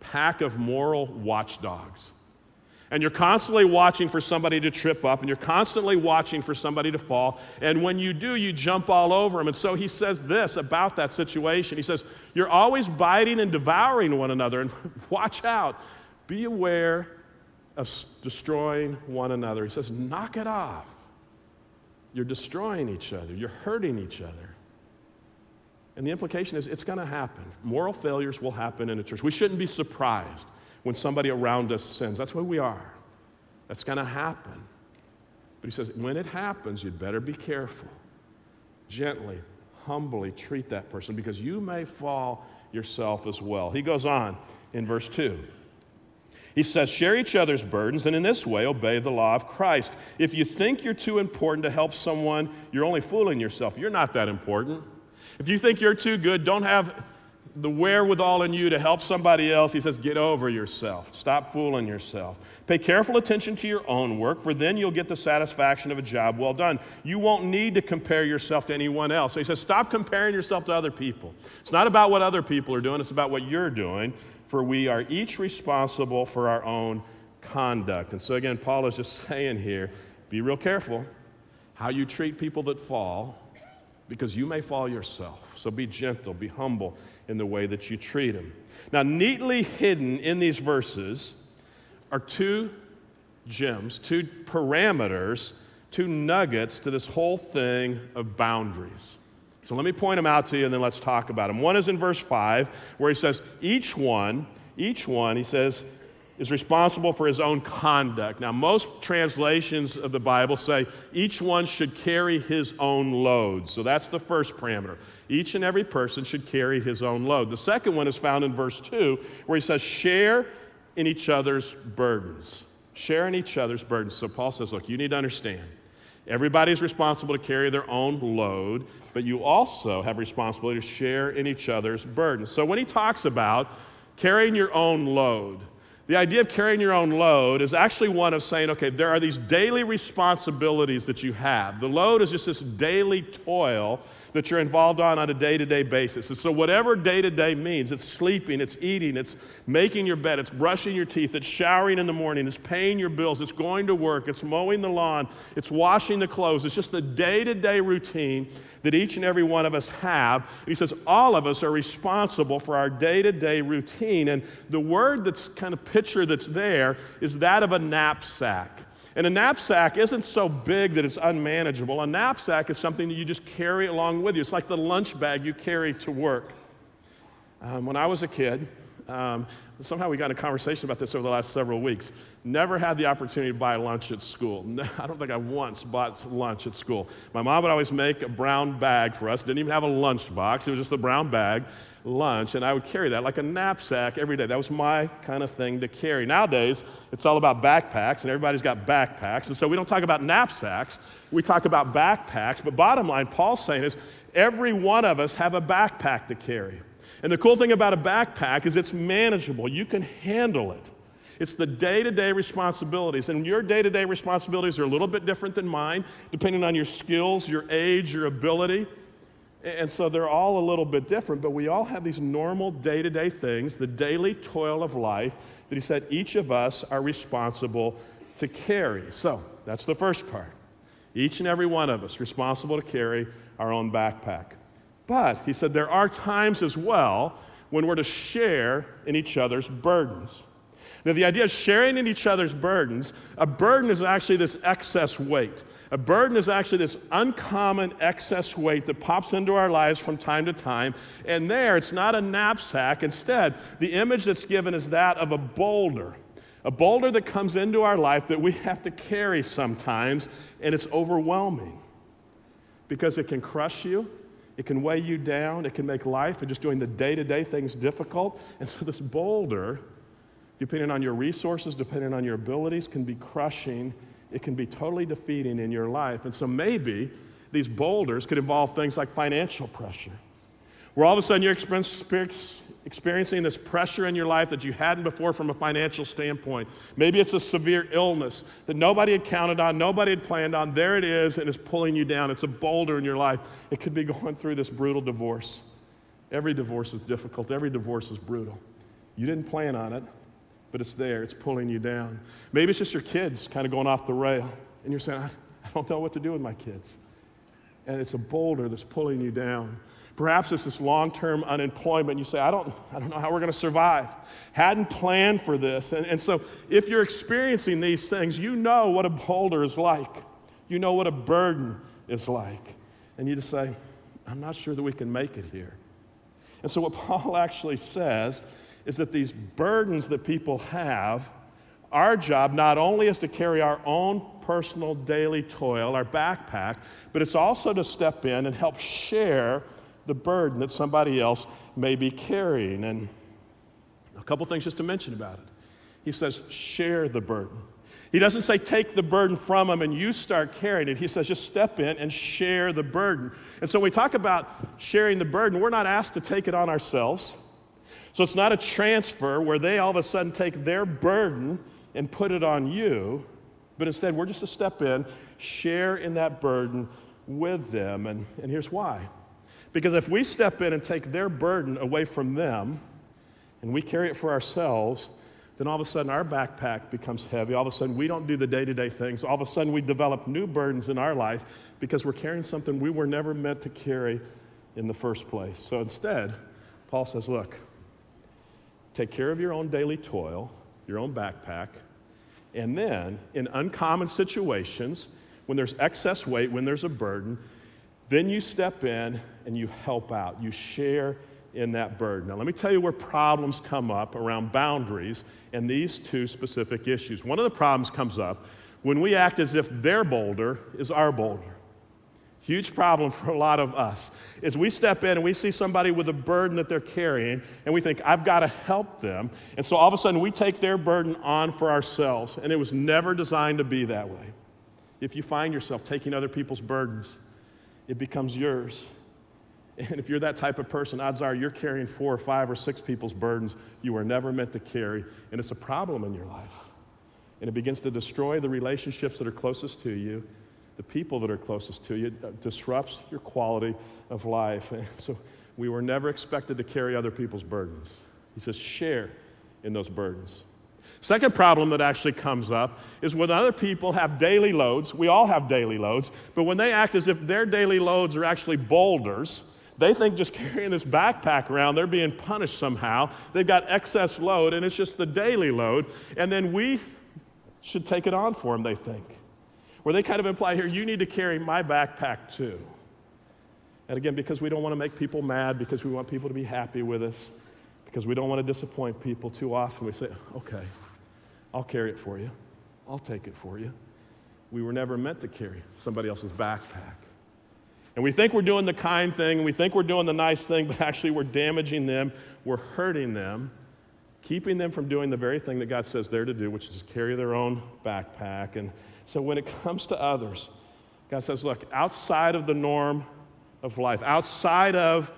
pack of moral watchdogs. And you're constantly watching for somebody to trip up, and you're constantly watching for somebody to fall. And when you do, you jump all over them. And so he says this about that situation. He says, you're always biting and devouring one another. And watch out. Be aware of destroying one another. He says, knock it off. you're destroying each other, you're hurting each other. And the implication is it's going to happen. Moral failures will happen in a church. We shouldn't be surprised when somebody around us sins. That's who we are. That's going to happen. But he says, when it happens, you'd better be careful. Gently, humbly treat that person because you may fall yourself as well. He goes on in verse 2. He says, share each other's burdens, and in this way obey the law of Christ. If you think you're too important to help someone, you're only fooling yourself. You're not that important. If you think you're too good, don't have the wherewithal in you to help somebody else, he says, get over yourself. Stop fooling yourself. Pay careful attention to your own work, for then you'll get the satisfaction of a job well done. You won't need to compare yourself to anyone else. So he says, stop comparing yourself to other people. It's not about what other people are doing, it's about what you're doing, for we are each responsible for our own conduct. And so again, Paul is just saying here, be real careful how you treat people that fall, because you may fall yourself. So be gentle, be humble in the way that you treat them. Now, neatly hidden in these verses are two gems, two parameters, two nuggets to this whole thing of boundaries. So let me point them out to you and then let's talk about them. One is in verse 5 where he says, each one, he says, is responsible for his own conduct. Now, most translations of the Bible say each one should carry his own load. So that's the first parameter. Each and every person should carry his own load. The second one is found in verse 2, where he says, share in each other's burdens. Share in each other's burdens. So Paul says, look, you need to understand, everybody's responsible to carry their own load, but you also have responsibility to share in each other's burdens. So when he talks about carrying your own load, the idea of carrying your own load is actually one of saying, okay, there are these daily responsibilities that you have. The load is just this daily toil that you're involved on a day-to-day basis. And so whatever day-to-day means, it's sleeping, it's eating, it's making your bed, it's brushing your teeth, it's showering in the morning, it's paying your bills, it's going to work, it's mowing the lawn, it's washing the clothes. It's just the day-to-day routine that each and every one of us have. He says all of us are responsible for our day-to-day routine. And the word that's kind of picture that's there is that of a knapsack. And a knapsack isn't so big that it's unmanageable. A knapsack is something that you just carry along with you. It's like the lunch bag you carry to work. When I was a kid, somehow we got in a conversation about this over the last several weeks. Never had the opportunity to buy lunch at school. I don't think I once bought lunch at school. My mom would always make a brown bag for us. Didn't even have a lunch box. It was just a brown bag lunch, and I would carry that like a knapsack every day. That was my kind of thing to carry. Nowadays, it's all about backpacks, and everybody's got backpacks, and so we don't talk about knapsacks, we talk about backpacks, but bottom line, Paul's saying is every one of us have a backpack to carry. And the cool thing about a backpack is it's manageable. You can handle it. It's the day-to-day responsibilities, and your day-to-day responsibilities are a little bit different than mine, depending on your skills, your age, your ability. And so they're all a little bit different, but we all have these normal day-to-day things, the daily toil of life that he said each of us are responsible to carry. So that's the first part. Each and every one of us responsible to carry our own backpack. But he said there are times as well when we're to share in each other's burdens. Now, the idea of sharing in each other's burdens, a burden is actually this excess weight. A burden is actually this uncommon excess weight that pops into our lives from time to time. And there, it's not a knapsack. Instead, the image that's given is that of a boulder that comes into our life that we have to carry sometimes, and it's overwhelming because it can crush you. It can weigh you down. It can make life and just doing the day-to-day things difficult. And so this boulder, depending on your resources, depending on your abilities, can be crushing. It can be totally defeating in your life. And so maybe these boulders could involve things like financial pressure, where all of a sudden you're experiencing this pressure in your life that you hadn't before from a financial standpoint. Maybe it's a severe illness that nobody had counted on, nobody had planned on. There it is, and it's pulling you down. It's a boulder in your life. It could be going through this brutal divorce. Every divorce is difficult. Every divorce is brutal. You didn't plan on it, but it's there. It's pulling you down. Maybe it's just your kids kind of going off the rail, and you're saying, I don't know what to do with my kids. And it's a boulder that's pulling you down. Perhaps it's this long-term unemployment. You say, I don't know how we're going to survive. Hadn't planned for this. And so if you're experiencing these things, you know what a boulder is like. You know what a burden is like. And you just say, I'm not sure that we can make it here. And so what Paul actually says is that these burdens that people have, our job not only is to carry our own personal daily toil, our backpack, but it's also to step in and help share the burden that somebody else may be carrying. And a couple things just to mention about it. He says, share the burden. He doesn't say take the burden from them and you start carrying it. He says just step in and share the burden. And so when we talk about sharing the burden, we're not asked to take it on ourselves. So it's not a transfer where they all of a sudden take their burden and put it on you, but instead we're just to step in, share in that burden with them. And here's why. Because if we step in and take their burden away from them and we carry it for ourselves, then all of a sudden our backpack becomes heavy. All of a sudden we don't do the day-to-day things. All of a sudden we develop new burdens in our life because we're carrying something we were never meant to carry in the first place. So instead, Paul says, look, take care of your own daily toil, your own backpack, and then in uncommon situations, when there's excess weight, when there's a burden, then you step in and you help out. You share in that burden. Now, let me tell you where problems come up around boundaries and these two specific issues. One of the problems comes up when we act as if their boulder is our boulder. Huge problem for a lot of us is we step in and we see somebody with a burden that they're carrying and we think, I've got to help them. And so all of a sudden we take their burden on for ourselves, and it was never designed to be that way. If you find yourself taking other people's burdens, it becomes yours. And if you're that type of person, odds are you're carrying 4 or 5 or 6 people's burdens you were never meant to carry, and it's a problem in your life. And it begins to destroy the relationships that are closest to you, the people that are closest to you. It disrupts your quality of life. And so we were never expected to carry other people's burdens. He says, share in those burdens. Second problem that actually comes up is when other people have daily loads. We all have daily loads, but when they act as if their daily loads are actually boulders, they think just carrying this backpack around, they're being punished somehow. They've got excess load, and it's just the daily load, and then we should take it on for them, they think. Where they kind of imply here, you need to carry my backpack too. And again, because we don't want to make people mad, because we want people to be happy with us, because we don't want to disappoint people too often, we say, okay, I'll carry it for you. I'll take it for you. We were never meant to carry somebody else's backpack. And we think we're doing the kind thing, and we think we're doing the nice thing, but actually we're damaging them, we're hurting them, keeping them from doing the very thing that God says they're to do, which is carry their own backpack. And so when it comes to others, God says, look, outside of the norm of life, outside of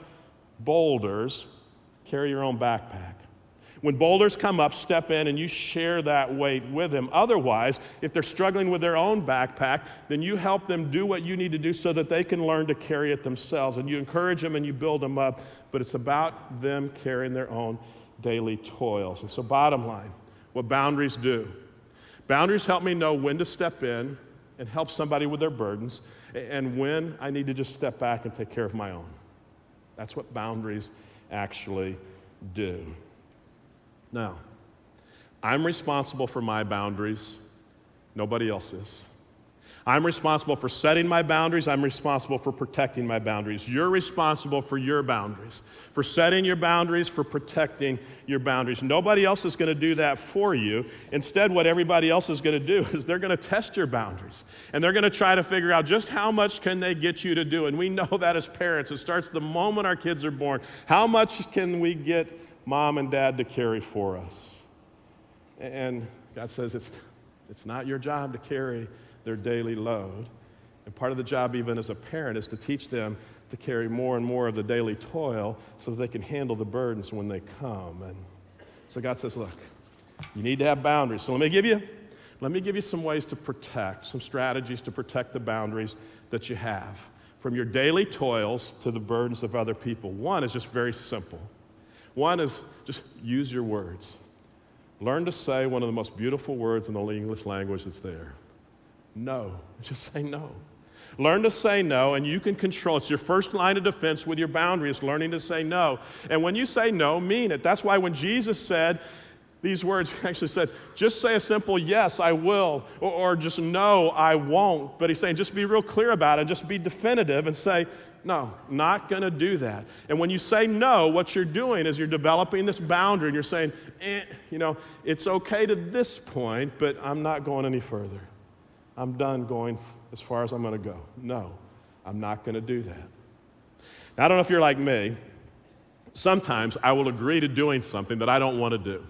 boulders, carry your own backpack. When boulders come up, step in and you share that weight with them. Otherwise, if they're struggling with their own backpack, then you help them do what you need to do so that they can learn to carry it themselves. And you encourage them and you build them up, but it's about them carrying their own daily toils. And so bottom line, what boundaries do. Boundaries help me know when to step in and help somebody with their burdens and when I need to just step back and take care of my own. That's what boundaries actually do. Now, I'm responsible for my boundaries. Nobody else is. I'm responsible for setting my boundaries. I'm responsible for protecting my boundaries. You're responsible for your boundaries, for setting your boundaries, for protecting your boundaries. Nobody else is going to do that for you. Instead, what everybody else is going to do is they're going to test your boundaries, and they're going to try to figure out just how much can they get you to do. And we know that as parents. It starts the moment our kids are born. How much can we get mom and dad to carry for us? And God says it's not your job to carry their daily load. And part of the job, even as a parent, is to teach them to carry more and more of the daily toil so that they can handle the burdens when they come. And so God says, look, you need to have boundaries. So let me give you some ways to protect, some strategies to protect the boundaries that you have, from your daily toils to the burdens of other people. One is just very simple. One is just use your words. Learn to say one of the most beautiful words in the English language that's there. No. Just say no. Learn to say no, and you can control. It's your first line of defense with your boundaries, learning to say no. And when you say no, mean it. That's why when Jesus said, These words actually said, just say a simple yes, I will, or just no, I won't. But he's saying, just be real clear about it, just be definitive and say, no, not going to do that. And when you say no, what you're doing is you're developing this boundary and you're saying, it's okay to this point, but I'm not going any further. I'm done going as far as I'm going to go. No, I'm not going to do that. Now, I don't know if you're like me. Sometimes I will agree to doing something that I don't want to do.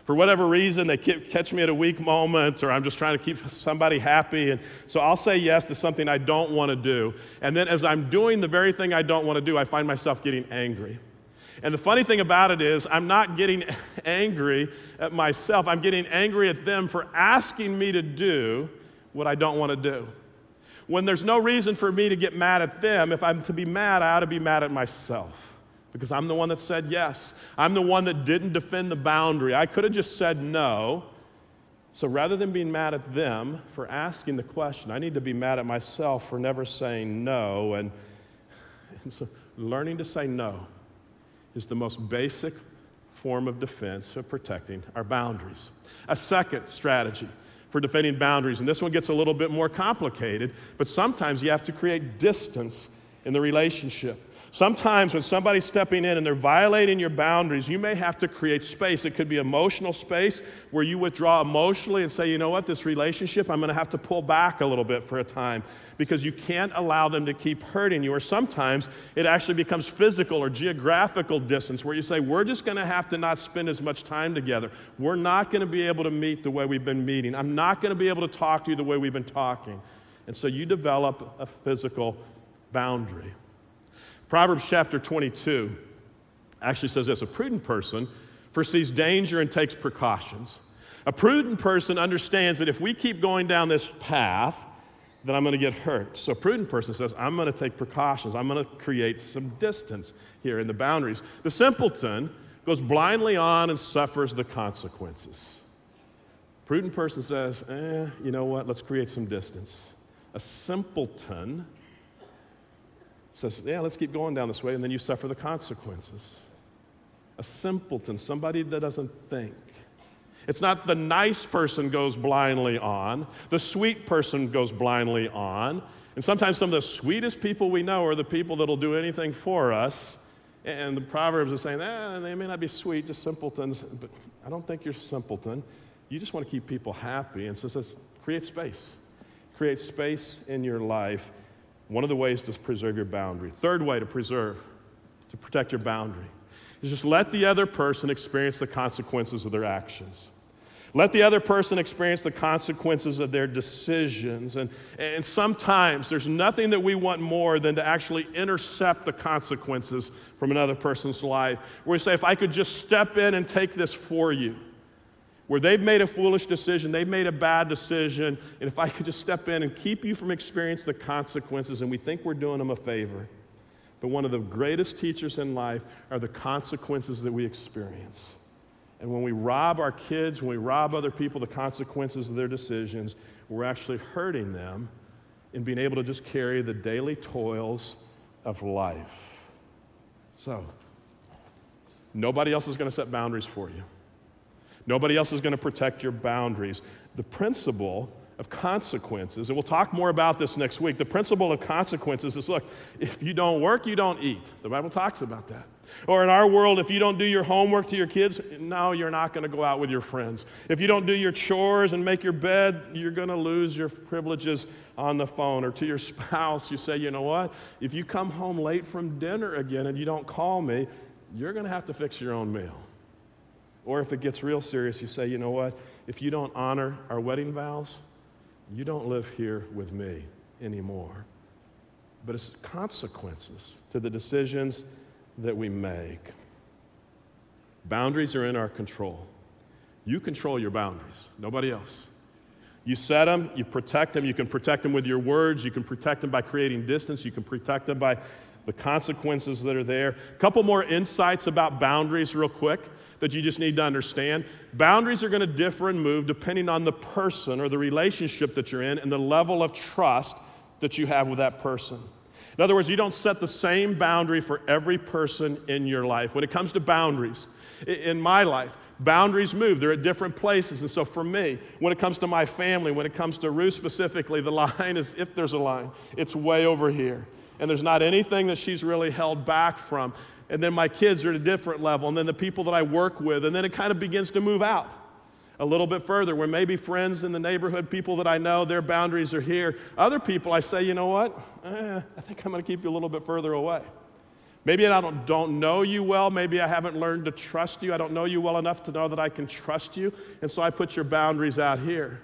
For whatever reason, they catch me at a weak moment, or I'm just trying to keep somebody happy, and so I'll say yes to something I don't want to do. And then as I'm doing the very thing I don't want to do, I find myself getting angry. And the funny thing about it is, I'm not getting angry at myself. I'm getting angry at them for asking me to do what I don't want to do. When there's no reason for me to get mad at them, if I'm to be mad, I ought to be mad at myself. Because I'm the one that said yes. I'm the one that didn't defend the boundary. I could have just said no. So rather than being mad at them for asking the question, I need to be mad at myself for never saying no. And so learning to say no is the most basic form of defense of protecting our boundaries. A second strategy for defending boundaries, and this one gets a little bit more complicated, but sometimes you have to create distance in the relationship. Sometimes when somebody's stepping in and they're violating your boundaries, you may have to create space. It could be emotional space where you withdraw emotionally and say, you know what, this relationship, I'm going to have to pull back a little bit for a time because you can't allow them to keep hurting you. Or sometimes it actually becomes physical or geographical distance where you say, we're just going to have to not spend as much time together. We're not going to be able to meet the way we've been meeting. I'm not going to be able to talk to you the way we've been talking. And so you develop a physical boundary. Proverbs chapter 22 actually says this: a prudent person foresees danger and takes precautions. A prudent person understands that if we keep going down this path, then I'm going to get hurt. So a prudent person says, I'm going to take precautions. I'm going to create some distance here in the boundaries. The simpleton goes blindly on and suffers the consequences. Prudent person says, you know what, let's create some distance. A simpleton says, yeah, let's keep going down this way, and then you suffer the consequences. A simpleton, somebody that doesn't think. It's not the nice person goes blindly on. The sweet person goes blindly on. And sometimes some of the sweetest people we know are the people that'll do anything for us. And the Proverbs are saying, they may not be sweet, just simpletons. But I don't think you're a simpleton. You just want to keep people happy. And so it says, create space. Create space in your life. One of the ways to preserve your boundary. Third way to protect your boundary, is just let the other person experience the consequences of their actions. Let the other person experience the consequences of their decisions. And sometimes there's nothing that we want more than to actually intercept the consequences from another person's life. Where we say, if I could just step in and take this for you. Where they've made a foolish decision, they've made a bad decision, and if I could just step in and keep you from experiencing the consequences, and we think we're doing them a favor. But one of the greatest teachers in life are the consequences that we experience. And when we rob our kids, when we rob other people the consequences of their decisions, we're actually hurting them in being able to just carry the daily toils of life. So, nobody else is going to set boundaries for you. Nobody else is going to protect your boundaries. The principle of consequences, and we'll talk more about this next week, the principle of consequences is, look, if you don't work, you don't eat. The Bible talks about that. Or in our world, if you don't do your homework to your kids, no, you're not going to go out with your friends. If you don't do your chores and make your bed, you're going to lose your privileges on the phone. Or to your spouse, you say, you know what, if you come home late from dinner again and you don't call me, you're going to have to fix your own meal. Or if it gets real serious, you say, you know what, if you don't honor our wedding vows, you don't live here with me anymore. But it's consequences to the decisions that we make. Boundaries are in our control. You control your boundaries, nobody else. You set them, you protect them. You can protect them with your words. You can protect them by creating distance. You can protect them by the consequences that are there. A couple more insights about boundaries real quick that you just need to understand. Boundaries are going to differ and move depending on the person or the relationship that you're in and the level of trust that you have with that person. In other words, you don't set the same boundary for every person in your life. When it comes to boundaries, in my life, Boundaries move. They're at different places. And so for me, when it comes to my family, when it comes to Ruth specifically, the line is, if there's a line, it's way over here. And there's not anything that she's really held back from. And then my kids are at a different level. And then the people that I work with. And then it kind of begins to move out a little bit further, where maybe friends in the neighborhood, people that I know, their boundaries are here. Other people, I say, you know what? I think I'm going to keep you a little bit further away. Maybe I don't know you well. Maybe I haven't learned to trust you. I don't know you well enough to know that I can trust you. And so I put your boundaries out here.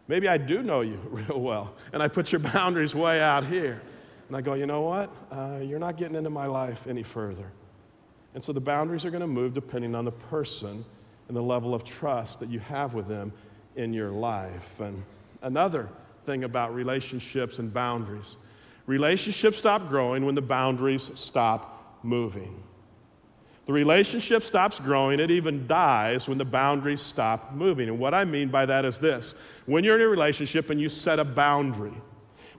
Maybe I do know you real well, and I put your boundaries way out here. And I go, you know what? You're not getting into my life any further. And so the boundaries are going to move depending on the person and the level of trust that you have with them in your life. And another thing about relationships and boundaries, relationships stop growing when the boundaries stop moving. The relationship stops growing, it even dies when the boundaries stop moving. And what I mean by that is this: when you're in a relationship and you set a boundary,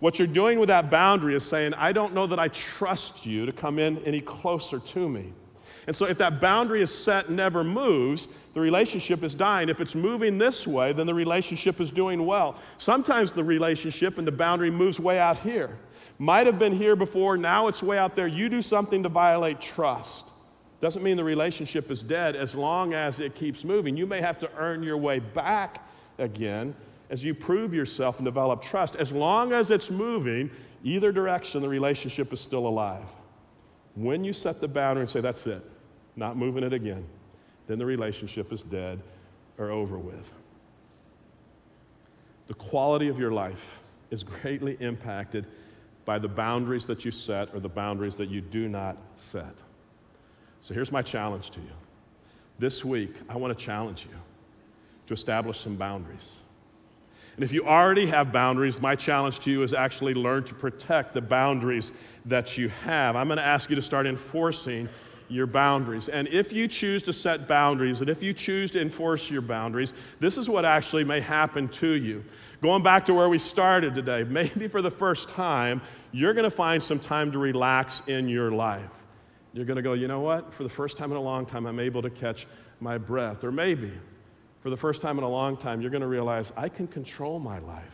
what you're doing with that boundary is saying, I don't know that I trust you to come in any closer to me. And so if that boundary is set and never moves, the relationship is dying. If it's moving this way, then the relationship is doing well. Sometimes the relationship and the boundary moves way out here. Might have been here before, now it's way out there. You do something to violate trust. Doesn't mean the relationship is dead as long as it keeps moving. You may have to earn your way back again as you prove yourself and develop trust. As long as it's moving, either direction, the relationship is still alive. When you set the boundary and say, that's it, not moving it again, then the relationship is dead or over with. The quality of your life is greatly impacted by the boundaries that you set or the boundaries that you do not set. So here's my challenge to you. This week, I want to challenge you to establish some boundaries. And if you already have boundaries, my challenge to you is actually learn to protect the boundaries that you have. I'm going to ask you to start enforcing your boundaries. And if you choose to set boundaries, and if you choose to enforce your boundaries, this is what actually may happen to you. Going back to where we started today, maybe for the first time, you're going to find some time to relax in your life. You're going to go, you know what? For the first time in a long time, I'm able to catch my breath. Or maybe for the first time in a long time, you're going to realize I can control my life.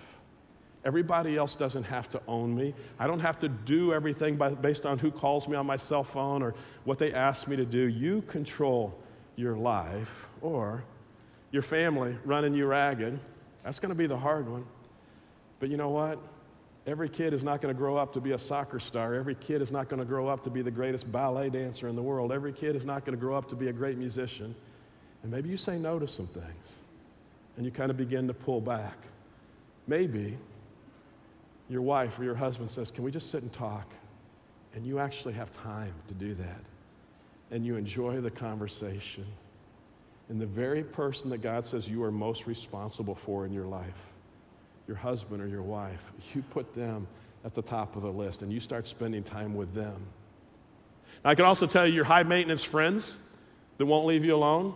Everybody else doesn't have to own me. I don't have to do everything based on who calls me on my cell phone or what they ask me to do. You control your life, or your family running you ragged. That's going to be the hard one. But you know what? Every kid is not going to grow up to be a soccer star. Every kid is not going to grow up to be the greatest ballet dancer in the world. Every kid is not going to grow up to be a great musician. And maybe you say no to some things, and you kind of begin to pull back. Maybe your wife or your husband says, can we just sit and talk? And you actually have time to do that. And you enjoy the conversation. And the very person that God says you are most responsible for in your life, your husband or your wife, you put them at the top of the list and you start spending time with them. Now, I can also tell you your high maintenance friends that won't leave you alone,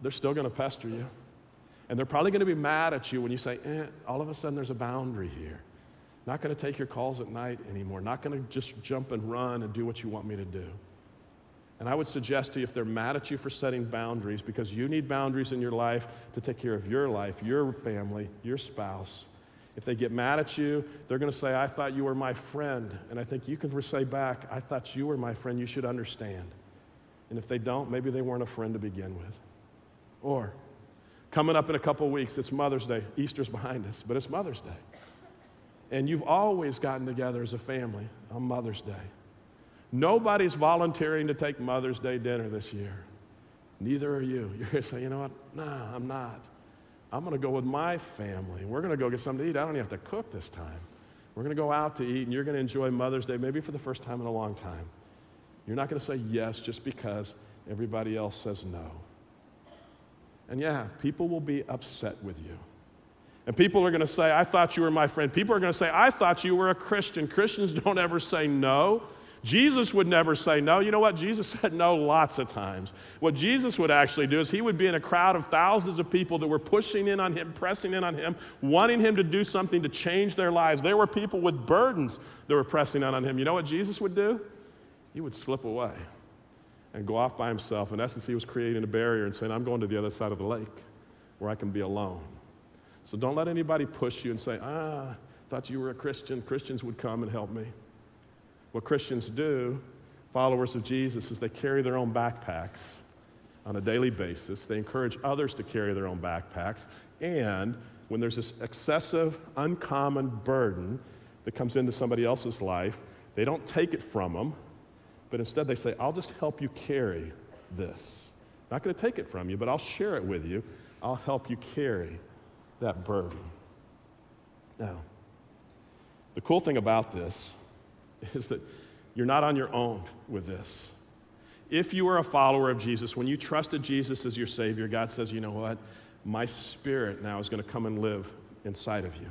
they're still going to pester you. And they're probably going to be mad at you when you say, all of a sudden there's a boundary here. Not going to take your calls at night anymore. Not going to just jump and run and do what you want me to do. And I would suggest to you, if they're mad at you for setting boundaries, because you need boundaries in your life to take care of your life, your family, your spouse. If they get mad at you, they're going to say, I thought you were my friend. And I think you can say back, I thought you were my friend. You should understand. And if they don't, maybe they weren't a friend to begin with. Or, coming up in a couple of weeks, it's Mother's Day. Easter's behind us, but it's Mother's Day. And you've always gotten together as a family on Mother's Day. Nobody's volunteering to take Mother's Day dinner this year. Neither are you. You're going to say, you know what? Nah, I'm not. I'm going to go with my family. We're going to go get something to eat. I don't even have to cook this time. We're going to go out to eat, and you're going to enjoy Mother's Day maybe for the first time in a long time. You're not going to say yes just because everybody else says no. And yeah, people will be upset with you. And people are going to say, I thought you were my friend. People are going to say, I thought you were a Christian. Christians don't ever say no. Jesus would never say no. You know what? Jesus said no lots of times. What Jesus would actually do is he would be in a crowd of thousands of people that were pushing in on him, pressing in on him, wanting him to do something to change their lives. There were people with burdens that were pressing in on him. You know what Jesus would do? He would slip away. and go off by himself. In essence, he was creating a barrier and saying, I'm going to the other side of the lake where I can be alone. So don't let anybody push you and say, thought you were a Christian. Christians would come and help me. What Christians do, followers of Jesus, is they carry their own backpacks on a daily basis. They encourage others to carry their own backpacks. And when there's this excessive, uncommon burden that comes into somebody else's life, they don't take it from them, but instead they say, I'll just help you carry this. Not going to take it from you, but I'll share it with you. I'll help you carry that burden. Now, the cool thing about this is that you're not on your own with this. If you are a follower of Jesus, when you trusted Jesus as your Savior, God says, you know what? My Spirit now is going to come and live inside of you.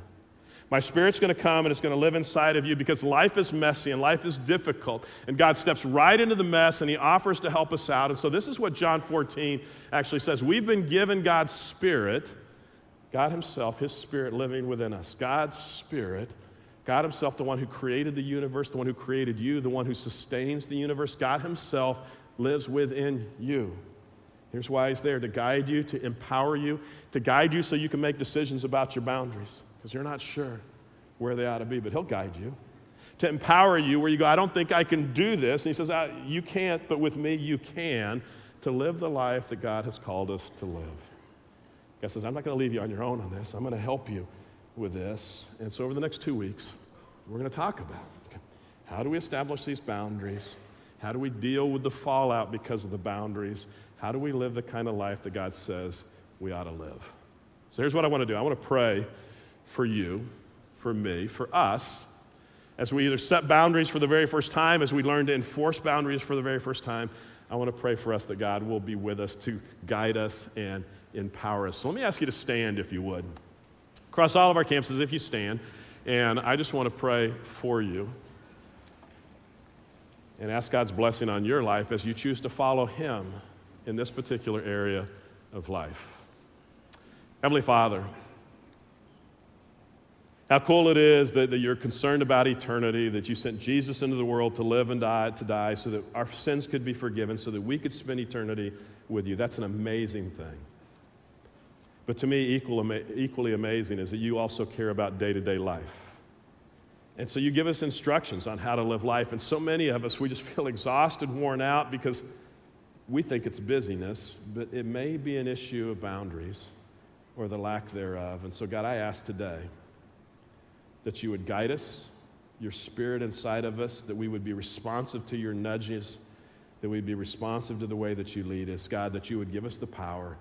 My Spirit's going to come and it's going to live inside of you because life is messy and life is difficult. And God steps right into the mess and he offers to help us out. And so this is what John 14 actually says. We've been given God's Spirit, God himself, his Spirit living within us. God's Spirit, God himself, the one who created the universe, the one who created you, the one who sustains the universe. God himself lives within you. Here's why he's there, to guide you, to empower you, to guide you so you can make decisions about your boundaries. Because you're not sure where they ought to be, but he'll guide you. To empower you where you go, I don't think I can do this. And he says, you can't, but with me you can, to live the life that God has called us to live. God says, I'm not going to leave you on your own on this. I'm going to help you with this. And so over the next 2 weeks, we're going to talk about how do we establish these boundaries? How do we deal with the fallout because of the boundaries? How do we live the kind of life that God says we ought to live? So here's what I want to do. I want to pray for you, for me, for us, as we either set boundaries for the very first time, as we learn to enforce boundaries for the very first time. I want to pray for us that God will be with us to guide us and empower us. So let me ask you to stand, if you would. Across all of our campuses, if you stand, and I just want to pray for you and ask God's blessing on your life as you choose to follow him in this particular area of life. Heavenly Father, how cool it is that you're concerned about eternity, that you sent Jesus into the world to live and to die so that our sins could be forgiven, so that we could spend eternity with you. That's an amazing thing. But to me, equally amazing is that you also care about day-to-day life. And so you give us instructions on how to live life. And so many of us, we just feel exhausted, worn out, because we think it's busyness, but it may be an issue of boundaries or the lack thereof. And so God, I ask today that you would guide us, your Spirit inside of us, that we would be responsive to your nudges, that we'd be responsive to the way that you lead us. God, that you would give us the power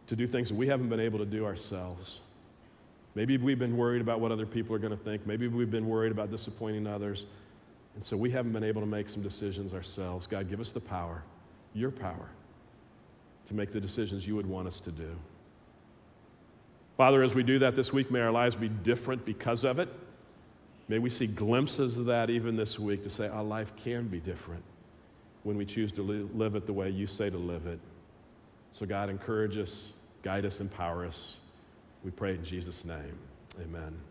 to do things that we haven't been able to do ourselves. Maybe we've been worried about what other people are going to think. Maybe we've been worried about disappointing others. And so we haven't been able to make some decisions ourselves. God, give us the power, your power, to make the decisions you would want us to do. Father, as we do that this week, may our lives be different because of it. May we see glimpses of that even this week to say our life can be different when we choose to live it the way you say to live it. So God, encourage us, guide us, empower us. We pray in Jesus' name. Amen.